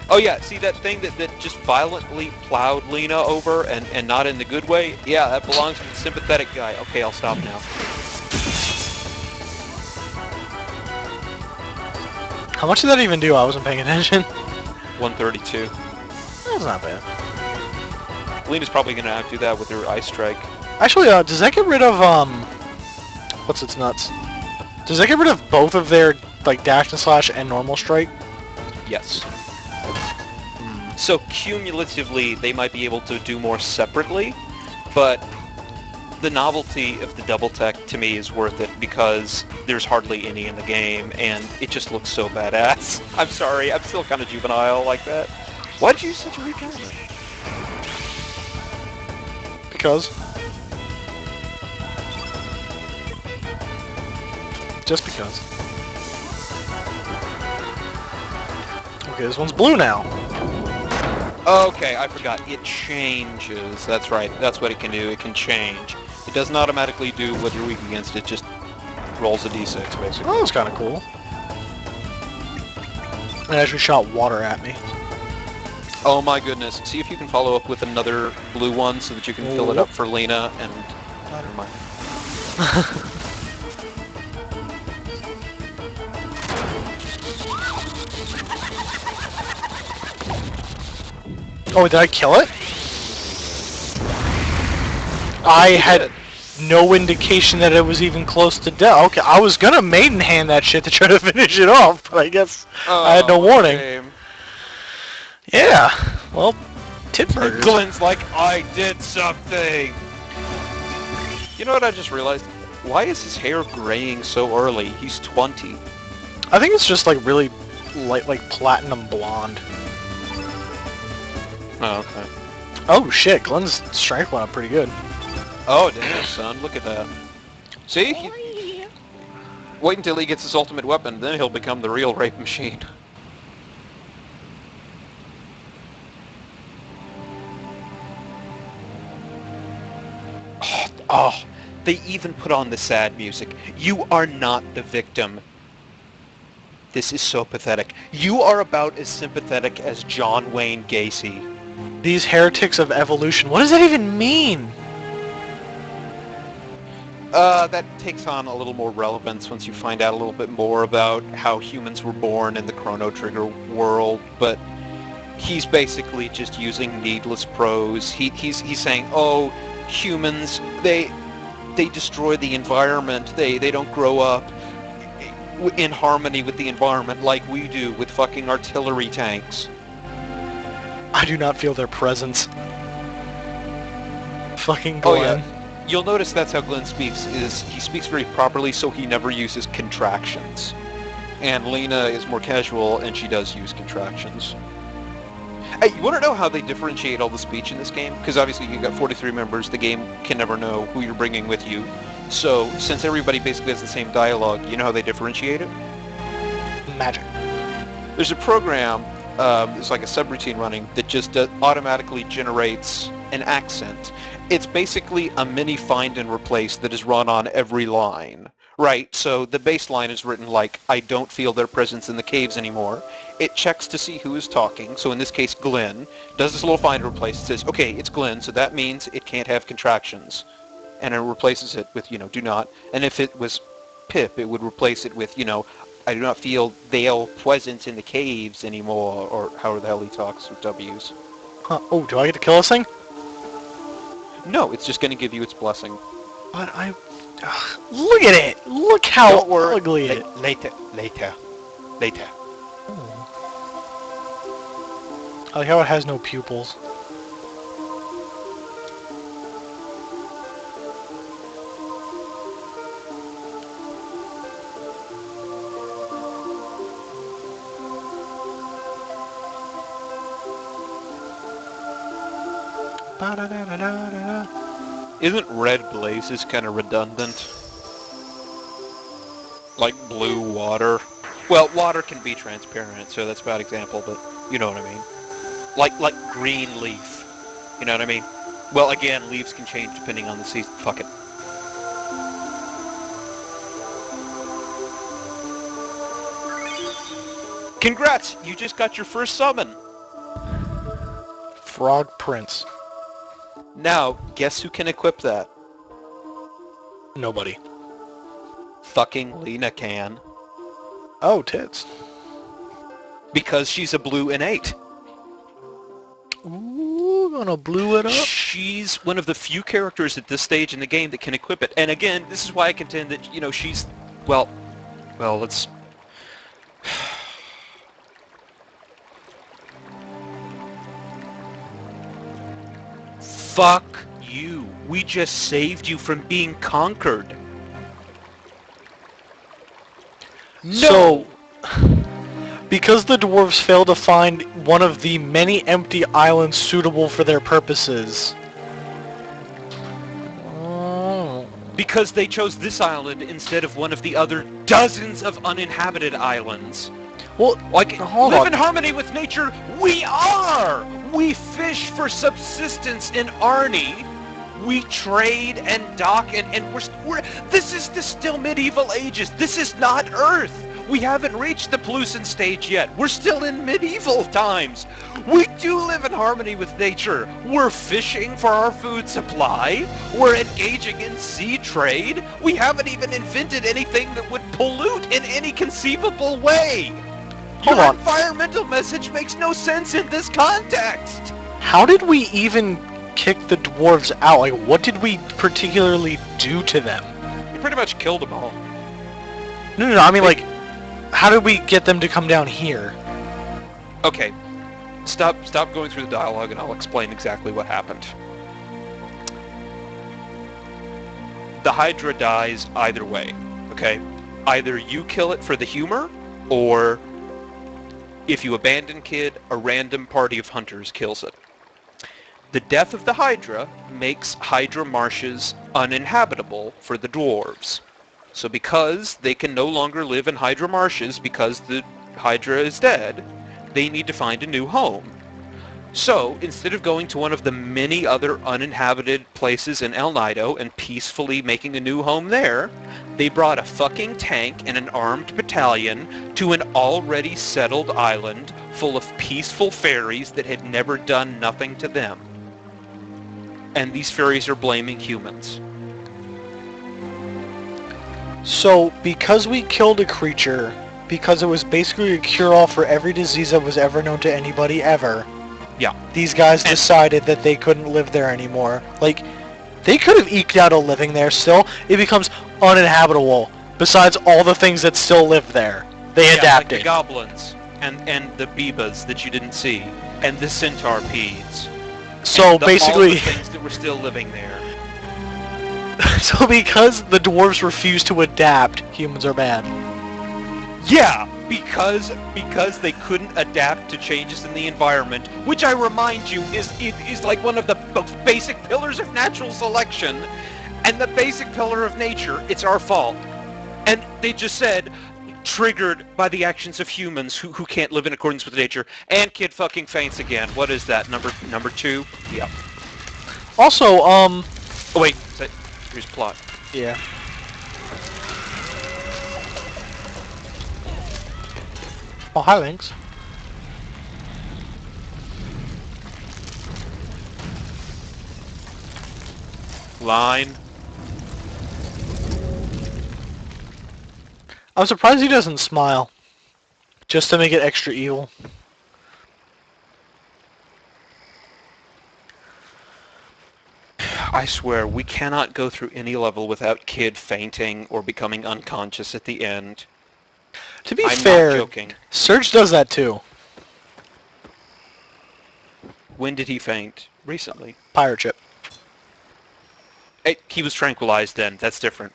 Oh yeah, see that thing that just violently plowed Lena over and not in the good way? Yeah, that belongs to the sympathetic guy. Okay, I'll stop now. How much did that even do? I wasn't paying attention. 132. That's not bad. Lena's probably gonna have to do that with her Ice Strike. Actually, does that get rid of, what's its nuts? Does that get rid of both of their, like, dash and slash and normal strike? Yes. So cumulatively, they might be able to do more separately, but the novelty of the double tech to me is worth it because there's hardly any in the game, and it just looks so badass. I'm sorry, I'm still kind of juvenile like that. Why did you use such a weak element? Because. Just because. Okay, this one's blue now. Okay, I forgot. It changes. That's right. That's what it can do. It can change. It doesn't automatically do what you're weak against. It just rolls a d6, basically. Oh, that's kind of cool. It actually shot water at me. Oh my goodness. See if you can follow up with another blue one so that you can fill it up for Lena and... Never mind. Oh, did I kill it? I had no indication that it was even close to death. Okay, I was gonna maiden hand that shit to try to finish it off, but I guess I had no warning. Shame. Yeah, well, tit burgers. Glenn's like, I did something! You know what I just realized? Why is his hair graying so early? He's 20. I think it's just like really light, like platinum blonde. Oh, okay. Oh shit, Glenn's strength went up pretty good. Oh, damn, son. Look at that. See? Wait until he gets his ultimate weapon, then he'll become the real rape machine. Oh, they even put on the sad music. You are not the victim. This is so pathetic. You are about as sympathetic as John Wayne Gacy. These heretics of evolution. What does that even mean? That takes on a little more relevance once you find out a little bit more about how humans were born in the Chrono Trigger world, but he's basically just using needless prose. He's saying, oh, humans, they destroy the environment. They don't grow up in harmony with the environment like we do with fucking artillery tanks. I do not feel their presence. Fucking Glenn. Oh yeah. You'll notice that's how Glenn speaks, is he speaks very properly, so he never uses contractions. And Lena is more casual, and she does use contractions. Hey, you want to know how they differentiate all the speech in this game? Because obviously you've got 43 members, the game can never know who you're bringing with you. So, since everybody basically has the same dialogue, you know how they differentiate it? Magic. There's a program, it's like a subroutine running, that just automatically generates an accent. It's basically a mini find and replace that is run on every line, right? So the baseline is written like, I don't feel their presence in the caves anymore. It checks to see who is talking. So in this case, Glenn does this little find and replace. It says, okay, it's Glenn, so that means it can't have contractions. And it replaces it with, do not. And if it was Pip, it would replace it with, I do not feel their presence in the caves anymore, or however the hell he talks with W's. Huh. Oh, do I get to kill this thing? No, it's just going to give you its blessing. But look at it! Look how Don't worry. ugly it is. Later. I like how it has no pupils. Isn't red blazes kind of redundant? Like blue water? Well, water can be transparent, so that's a bad example, but you know what I mean. Like green leaf. You know what I mean? Well, again, leaves can change depending on the season. Fuck it. Congrats! You just got your first summon! Frog Prince. Now, guess who can equip that? Nobody. Fucking Lena can. Oh, tits. Because she's a blue innate. Ooh, gonna blue it up. She's one of the few characters at this stage in the game that can equip it. And again, this is why I contend that, she's... Well, let's... Fuck you. We just saved you from being conquered. No! So, because the dwarves failed to find one of the many empty islands suitable for their purposes. Because they chose this island instead of one of the other dozens of uninhabited islands. Well, hold live on. in harmony with nature, we are! We fish for subsistence in Arnie. We trade and dock and we're this is the still medieval ages. This is not Earth. We haven't reached the Pluton stage yet. We're still in medieval times. We do live in harmony with nature. We're fishing for our food supply. We're engaging in sea trade. We haven't even invented anything that would pollute in any conceivable way. Hold Your on. environmental message makes no sense in this context. How did we even kick the dwarves out? Like, what did we particularly do to them? You pretty much killed them all. No, I mean, like, how did we get them to come down here? Okay, stop going through the dialogue and I'll explain exactly what happened. The Hydra dies either way, okay? Either you kill it for the humor, or if you abandon Kid, a random party of hunters kills it. The death of the Hydra makes Hydra marshes uninhabitable for the dwarves. So because they can no longer live in Hydra marshes because the Hydra is dead, they need to find a new home. So, instead of going to one of the many other uninhabited places in El Nido and peacefully making a new home there, they brought a fucking tank and an armed battalion to an already settled island full of peaceful fairies that had never done nothing to them. And these fairies are blaming humans. So, because we killed a creature, because it was basically a cure-all for every disease that was ever known to anybody ever, Yeah. these guys decided that they couldn't live there anymore. Like, they could have eked out a living there still. It becomes uninhabitable, besides all the things that still live there. They adapted. Like the goblins and the bebas that you didn't see, and the centaurids. So basically, all the things that were still living there. so because the dwarves refuse to adapt, humans are bad. Yeah, because they couldn't adapt to changes in the environment, which I remind you is like one of the basic pillars of natural selection, and the basic pillar of nature. It's our fault, and they just said triggered by the actions of humans who can't live in accordance with nature. And kid fucking faints again. What is that? Number 2? Yep. Also, Oh wait, here's plot. Yeah. Oh, hi, Lynx. Line. I'm surprised he doesn't smile. Just to make it extra evil. I swear, we cannot go through any level without Kid fainting or becoming unconscious at the end. To be I'm fair, not joking. Surge does that too. When did he faint? Recently. Pirate ship. Hey, he was tranquilized then. That's different.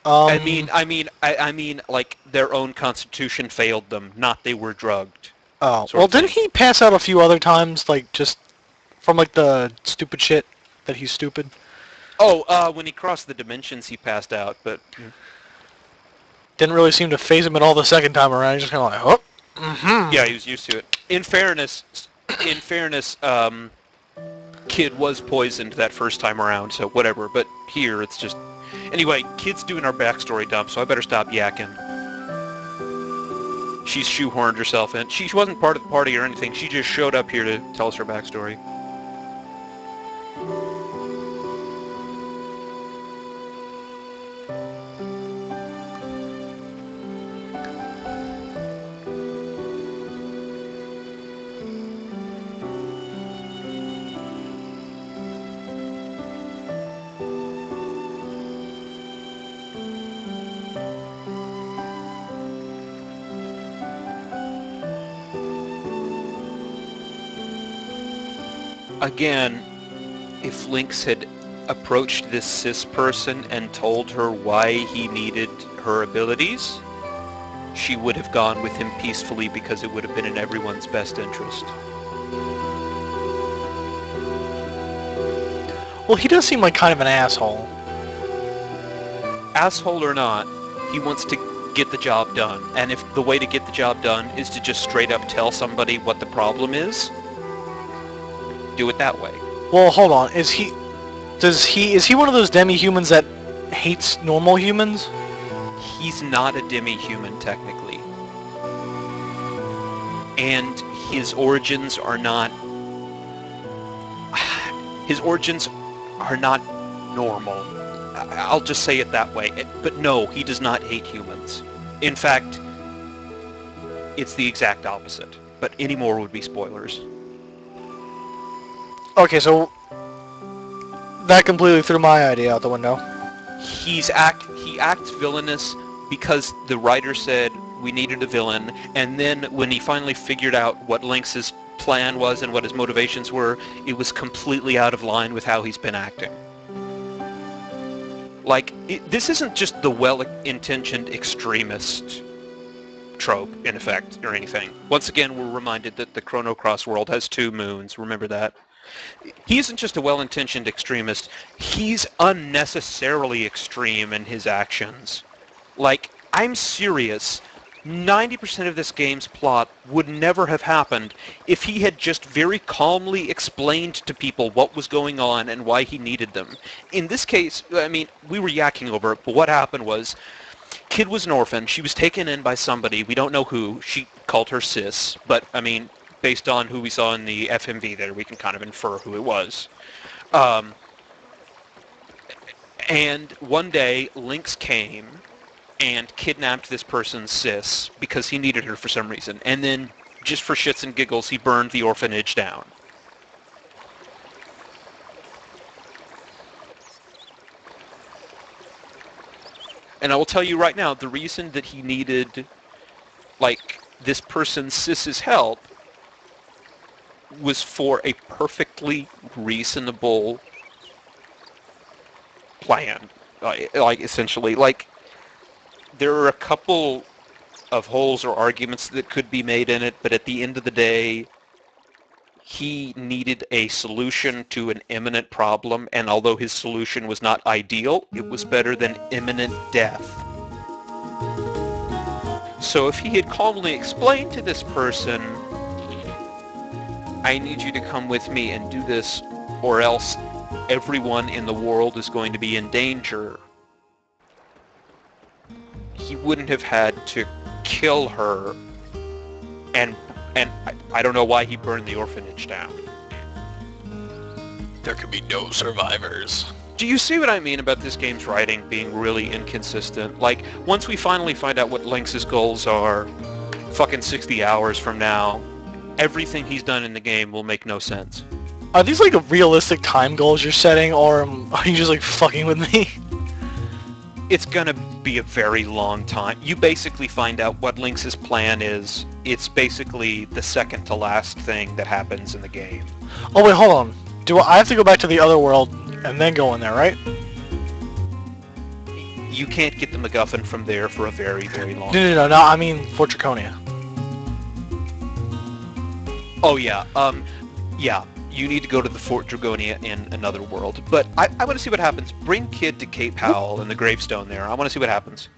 I mean, like their own constitution failed them, not they were drugged. Oh, well, didn't he pass out a few other times, like just from like the stupid shit that he's stupid? Oh, when he crossed the dimensions, he passed out, but Didn't really seem to phase him at all the second time around. He's just kind of like, oh, mm-hmm. Yeah, he was used to it. In fairness, Kid was poisoned that first time around, so whatever. But here, it's just... Anyway, Kid's doing our backstory dump, so I better stop yakking. She's shoehorned herself in. She wasn't part of the party or anything. She just showed up here to tell us her backstory. Again, if Lynx had approached this cis person and told her why he needed her abilities, she would have gone with him peacefully because it would have been in everyone's best interest. Well, he does seem like kind of an asshole. Asshole or not, he wants to get the job done. And if the way to get the job done is to just straight up tell somebody what the problem is, do it that way. Well, hold on. Is he one of those demi-humans that hates normal humans? He's not a demi-human, technically. And his origins are not... His origins are not normal. I'll just say it that way. But no, he does not hate humans. In fact, it's the exact opposite. But any more would be spoilers. Okay, so that completely threw my idea out the window. He acts villainous because the writer said we needed a villain, and then when he finally figured out what Lynx's plan was and what his motivations were, it was completely out of line with how he's been acting. Like, this isn't just the well-intentioned extremist trope, in effect, or anything. Once again, we're reminded that the Chrono Cross world has 2 moons. Remember that. He isn't just a well-intentioned extremist. He's unnecessarily extreme in his actions. Like, I'm serious. 90% of this game's plot would never have happened if he had just very calmly explained to people what was going on and why he needed them. In this case, I mean, we were yakking over it, but what happened was, kid was an orphan. She was taken in by somebody. We don't know who. She called her sis, but, I mean, based on who we saw in the FMV there, we can kind of infer who it was. And one day, Lynx came and kidnapped this person's sis because he needed her for some reason. And then, just for shits and giggles, he burned the orphanage down. And I will tell you right now, the reason that he needed, like, this person's sis's help was for a perfectly reasonable plan. Like, essentially, like, there are a couple of holes or arguments that could be made in it, but at the end of the day, he needed a solution to an imminent problem, and although his solution was not ideal, it was better than imminent death. So if he had calmly explained to this person, I need you to come with me and do this, or else everyone in the world is going to be in danger, he wouldn't have had to kill her, and I don't know why he burned the orphanage down. There could be no survivors. Do you see what I mean about this game's writing being really inconsistent? Like, once we finally find out what Lynx's goals are, fucking 60 hours from now, everything he's done in the game will make no sense. Are these like realistic time goals you're setting, or are you just like fucking with me? It's gonna be a very long time. You basically find out what Lynx's plan is. It's basically the second to last thing that happens in the game. Oh wait, hold on. Do I have to go back to the other world and then go in there, right? You can't get the MacGuffin from there for a very, very long No, time. no, I mean Fort Draconia. Oh yeah, yeah. You need to go to the Fort Dragonia in another world. But I want to see what happens. Bring Kid to Cape Howell and the gravestone there. I want to see what happens.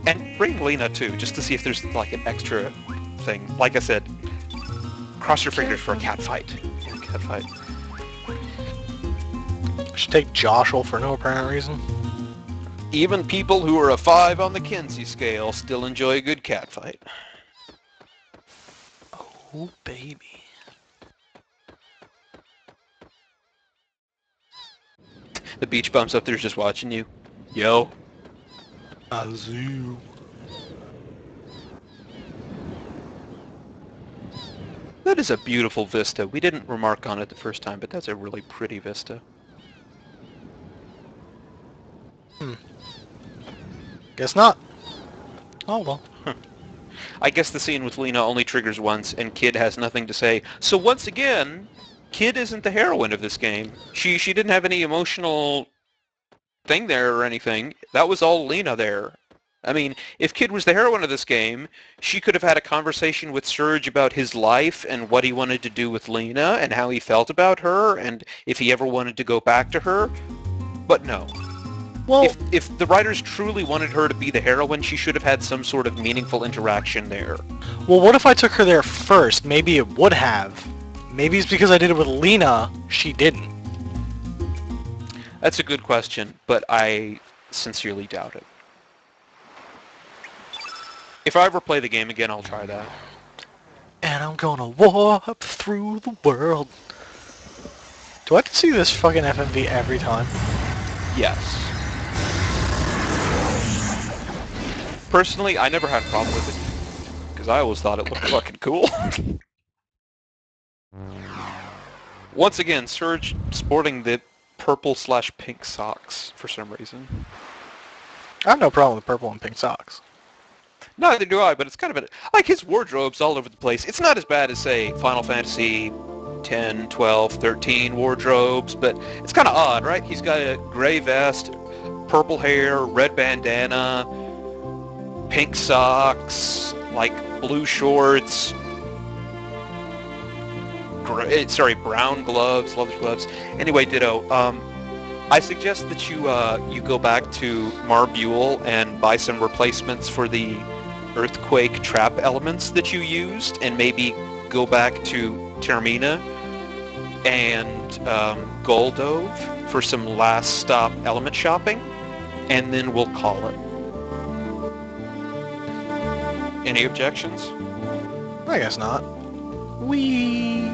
And bring Lena too, just to see if there's like an extra thing. Like I said, cross your fingers for a cat fight. Yeah, cat fight. I should take Joshua for no apparent reason. Even people who are a 5 on the Kinsey scale still enjoy a good cat fight. Oh, baby. The beach bum's up there just watching you. Yo. Azoo. That is a beautiful vista. We didn't remark on it the first time, but that's a really pretty vista. Guess not. Oh well. I guess the scene with Lena only triggers once, and Kid has nothing to say. So once again, Kid isn't the heroine of this game. She didn't have any emotional thing there or anything. That was all Lena there. I mean, if Kid was the heroine of this game, she could have had a conversation with Serge about his life and what he wanted to do with Lena and how he felt about her and if he ever wanted to go back to her. But no. Well, If the writers truly wanted her to be the heroine, she should have had some sort of meaningful interaction there. well, what if I took her there first? Maybe it would have. Maybe it's because I did it with Lena, she didn't. That's a good question, but I sincerely doubt it. If I ever play the game again, I'll try that. And I'm gonna warp through the world. Do I have to see this fucking FMV every time? Yes. Personally, I never had a problem with it, because I always thought it looked fucking cool. Once again, Serge sporting the purple/pink socks for some reason. I have no problem with purple and pink socks. Neither do I, but it's kind of like his wardrobe's all over the place. It's not as bad as, say, Final Fantasy 10, 12, 13 wardrobes, but it's kind of odd, right? He's got a gray vest, purple hair, red bandana, pink socks, like blue shorts, brown gloves, leather gloves. Anyway, Ditto, I suggest that you go back to Marbule and buy some replacements for the earthquake trap elements that you used, and maybe go back to Termina and Goldove for some last stop element shopping, and then we'll call it. Any objections? I guess not. Whee!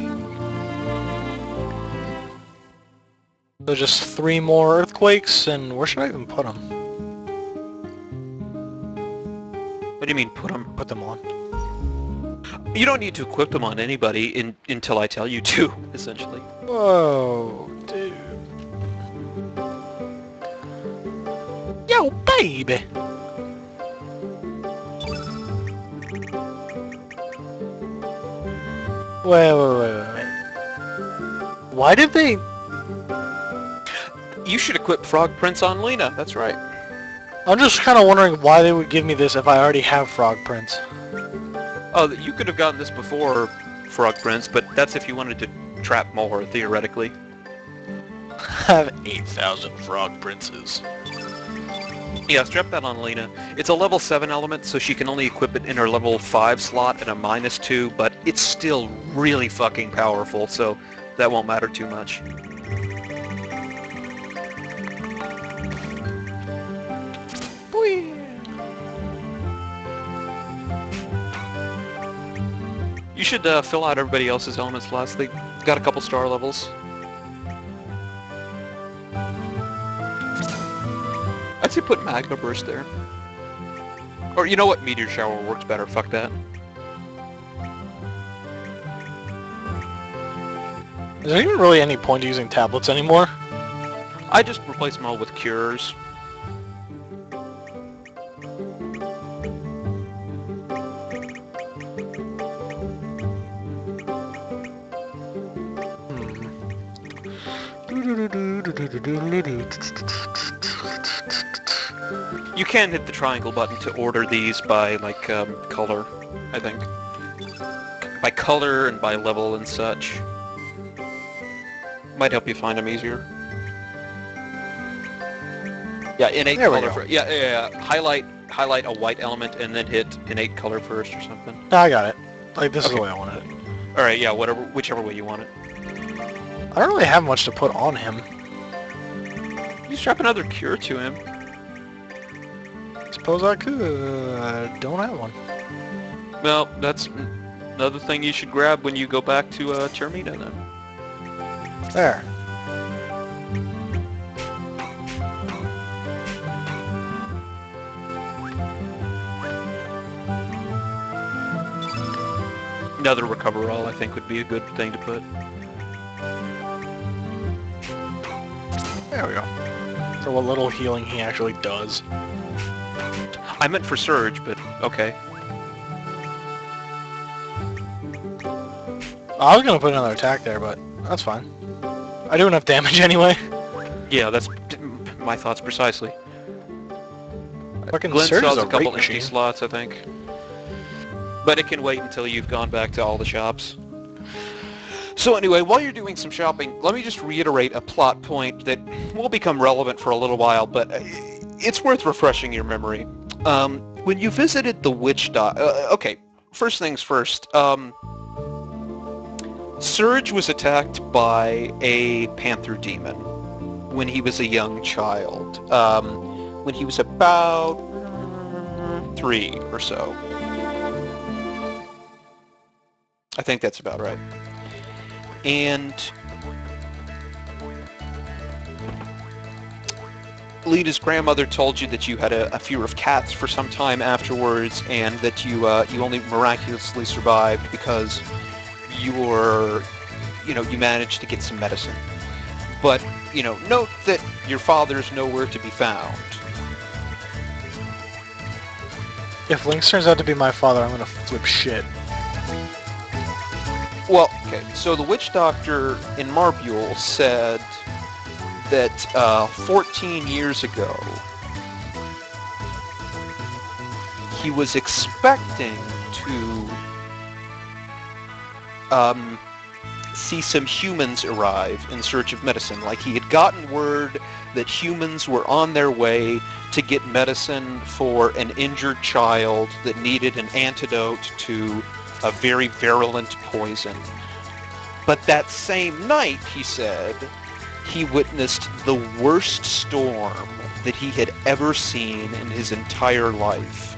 So just 3 more earthquakes, and where should I even put them? What do you mean put them? Put them on. You don't need to equip them on anybody until I tell you to, essentially. Whoa, dude. Yo, baby! Wait. Why did they... You should equip Frog Prince on Lena, that's right. I'm just kind of wondering why they would give me this if I already have Frog Prince. Oh, you could have gotten this before Frog Prince, but that's if you wanted to trap more, theoretically. I have 8,000 frog princes. Yeah, strap that on Lena. It's a level 7 element, so she can only equip it in her level 5 slot at a -2, but it's still really fucking powerful, so that won't matter too much. You should fill out everybody else's elements lastly. Got a couple star levels. I'd say put Magma Burst there. Or you know what? Meteor Shower works better. Fuck that. Is there even really any point to using tablets anymore? I just replace them all with cures. You can hit the triangle button to order these by, like, color, I think. By color and by level and such. Might help you find them easier. Yeah, innate There we color. go. Yeah. Highlight a white element and then hit innate color first or something. No, I got it. Like, this is Okay. the way I want it. All right, yeah, whichever way you want it. I don't really have much to put on him. You strap another cure to him. Suppose I could. I don't have one. Well, that's another thing you should grab when you go back to Termina then. There. Another recover all, I think, would be a good thing to put. There we go. For what little healing he actually does. I meant for Surge, but okay. I was gonna put another attack there, but that's fine. I do enough damage anyway. Yeah, that's my thoughts precisely. Fucking Glenn Surge still is has a a couple rate empty machine. slots, I think. But it can wait until you've gone back to all the shops. So anyway, while you're doing some shopping, let me just reiterate a plot point that will become relevant for a little while, but it's worth refreshing your memory. When you visited the witch okay, first things first. Surge was attacked by a panther demon when he was a young child. When he was about 3 or so. I think that's about right. And Lita's grandmother told you that you had a fear of cats for some time afterwards, and that you only miraculously survived because you managed to get some medicine. But, note that your father's nowhere to be found. If Lynx turns out to be my father, I'm gonna flip shit. Well, okay, so the witch doctor in Marbule said that 14 years ago, he was expecting to see some humans arrive in search of medicine. Like he had gotten word that humans were on their way to get medicine for an injured child that needed an antidote to a very virulent poison. But that same night, he said, he witnessed the worst storm that he had ever seen in his entire life.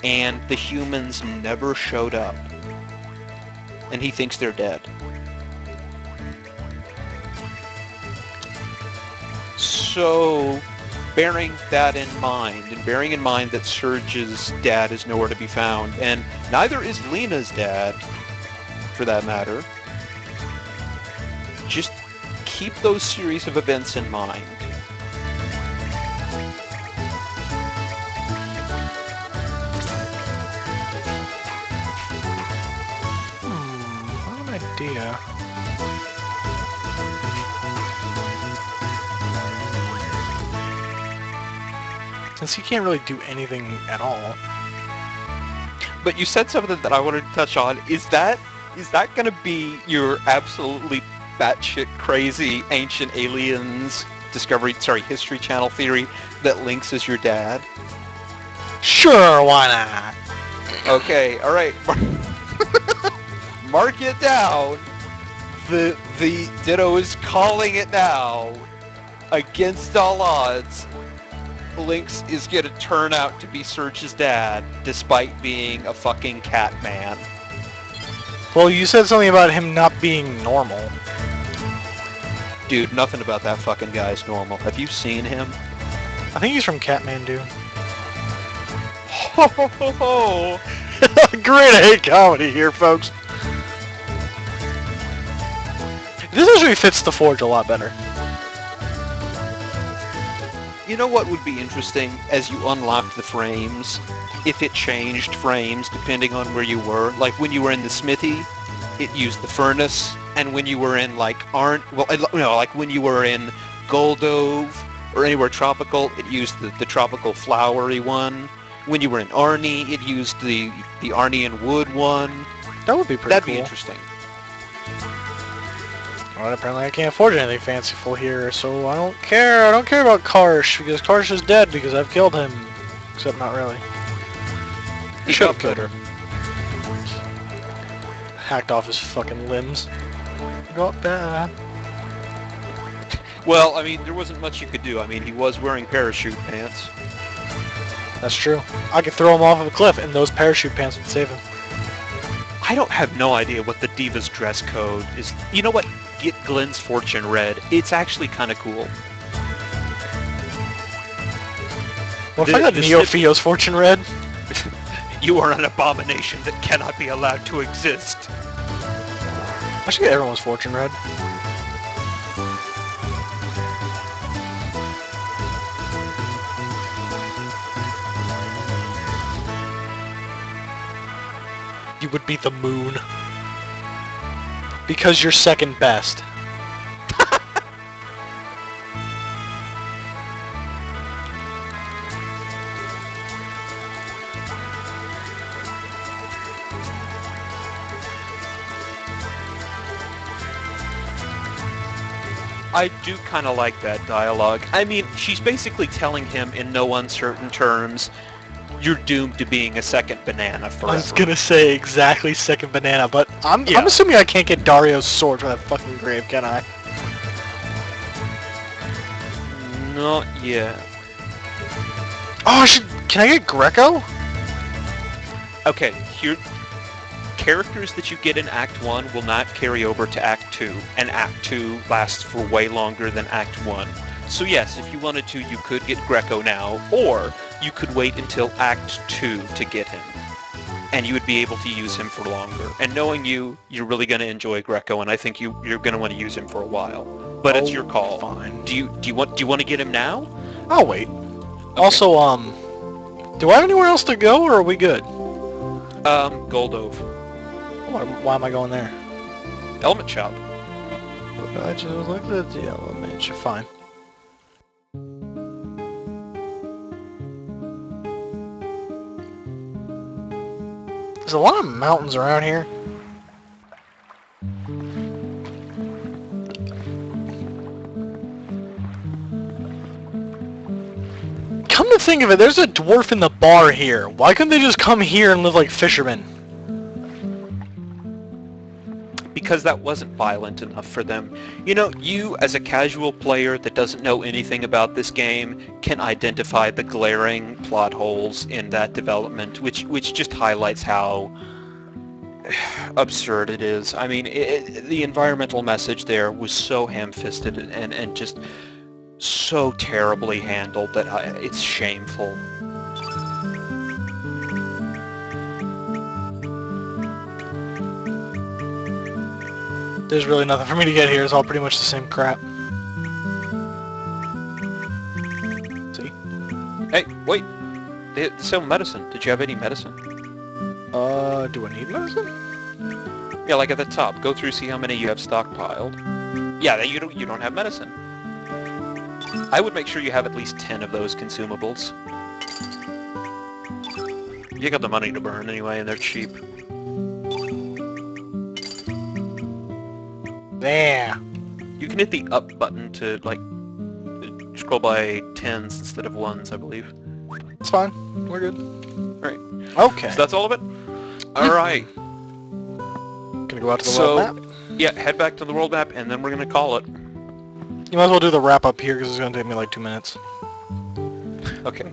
And the humans never showed up. And he thinks they're dead. So, bearing that in mind, and bearing in mind that Serge's dad is nowhere to be found, and neither is Lena's dad, for that matter, just keep those series of events in mind. What an idea. Since he can't really do anything at all. But you said something that I wanted to touch on. Is that going to be your absolutely batshit crazy ancient aliens History Channel theory that Lynx is your dad? Sure, why not? Okay, all right. Mark it down. The Ditto is calling it now. Against all odds, Lynx is going to turn out to be Serge's dad, despite being a fucking cat man. Well, you said something about him not being normal. Dude, nothing about that fucking guy is normal. Have you seen him? I think he's from Catmandu. Ho ho ho ho! Great hate comedy here, folks. This actually fits the Forge a lot better. You know what would be interesting as you unlocked the frames? If it changed frames depending on where you were. Like when you were in the smithy, it used the furnace, and when you were in like like when you were in Goldove or anywhere tropical, it used the tropical flowery one. When you were in Arnie, it used the Arnie and wood one. That would be pretty That'd cool. be interesting. Well, apparently I can't afford anything fanciful here, so I don't care. I don't care about Karsh, because Karsh is dead because I've killed him. Except not really. He Should got have killed better. her. Hacked off his fucking limbs. Got bad. Well, I mean, there wasn't much you could do. I mean, he was wearing parachute pants. That's true. I could throw him off of a cliff, and those parachute pants would save him. I don't have no idea what the Diva's dress code is. You know what? Get Glenn's fortune red. It's actually kind of cool. What if I got the Neofio's fortune red? You are an abomination that cannot be allowed to exist. I should get everyone's fortune red. You would be the moon. Because you're second best. I do kind of like that dialogue. I mean, she's basically telling him in no uncertain terms, you're doomed to being a second banana forever. I was gonna say exactly second banana, but I'm Yeah. assuming I can't get Dario's sword from that fucking grave, can I? Not yet. Oh, can I get Greco? Okay, here... Characters that you get in Act 1 will not carry over to Act 2, and Act 2 lasts for way longer than Act 1. So yes, if you wanted to, you could get Greco now, or you could wait until Act 2 to get him. And you would be able to use him for longer. And knowing you, you're really going to enjoy Greco, and I think you're going to want to use him for a while. But it's your call. Fine. Do you want to get him now? I'll wait. Also, do I have anywhere else to go, or are we good? Goldove. Why am I going there? Element Shop. I just looked at the element. You're fine. There's a lot of mountains around here. come to think of it, there's a dwarf in the bar here. Why couldn't they just come here and live like fishermen? Because that wasn't violent enough for them. You know, you as a casual player that doesn't know anything about this game can identify the glaring plot holes in that development, which just highlights how absurd it is. I mean, the environmental message there was so ham-fisted and just so terribly handled that it's shameful. There's really nothing for me to get here. It's all pretty much the same crap. See? Hey, wait. They sell medicine. Did you have any medicine? Do I need medicine? Yeah, like at the top. Go through, see how many you have stockpiled. Yeah, you don't have medicine. I would make sure you have at least 10 of those consumables. You got the money to burn anyway, and they're cheap. There. You can hit the up button to, like, scroll by 10s instead of 1s, I believe. It's fine. We're good. Right. Okay. So that's all of it? Alright. Gonna go out to the world map? Yeah, head back to the world map, and then we're gonna call it. You might as well do the wrap up here because it's gonna take me like 2 minutes. Okay.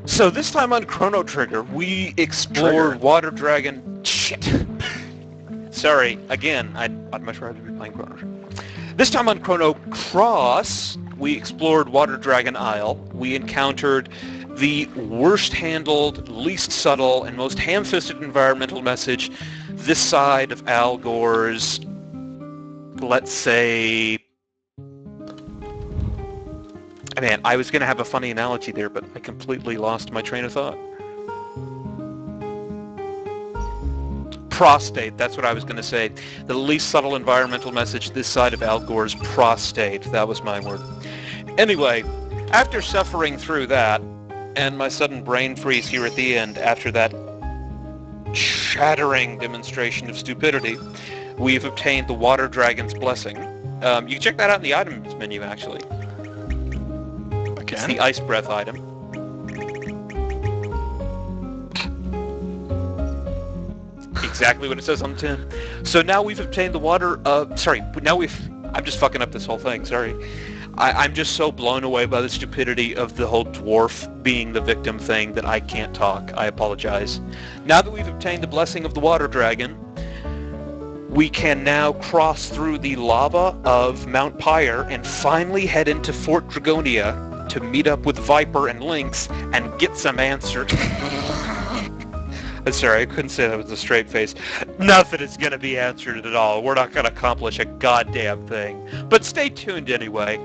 So this time on Chrono Trigger, we explored Water Dragon... Shit! Sorry, again, I'd much rather be playing Chrono Trigger. This time on Chrono Cross, we explored Water Dragon Isle. We encountered the worst handled, least subtle, and most ham-fisted environmental message this side of Al Gore's, let's say... Man, I was going to have a funny analogy there, but I completely lost my train of thought. Prostate, that's what I was going to say. The least subtle environmental message this side of Al Gore's prostate. That was my word. Anyway, after suffering through that, and my sudden brain freeze here at the end after that shattering demonstration of stupidity, we've obtained the Water Dragon's Blessing. You can check that out in the items menu, actually. It's the Ice Breath item. Exactly what it says on the tin. So now we've obtained the water... I'm just fucking up this whole thing, sorry. I'm just so blown away by the stupidity of the whole dwarf being the victim thing that I can't talk. I apologize. Now that we've obtained the blessing of the Water Dragon, we can now cross through the lava of Mount Pyre and finally head into Fort Dragonia to meet up with Viper and Lynx and get some answers. Sorry, I couldn't say that with a straight face. Nothing is going to be answered at all. We're not going to accomplish a goddamn thing. But stay tuned anyway.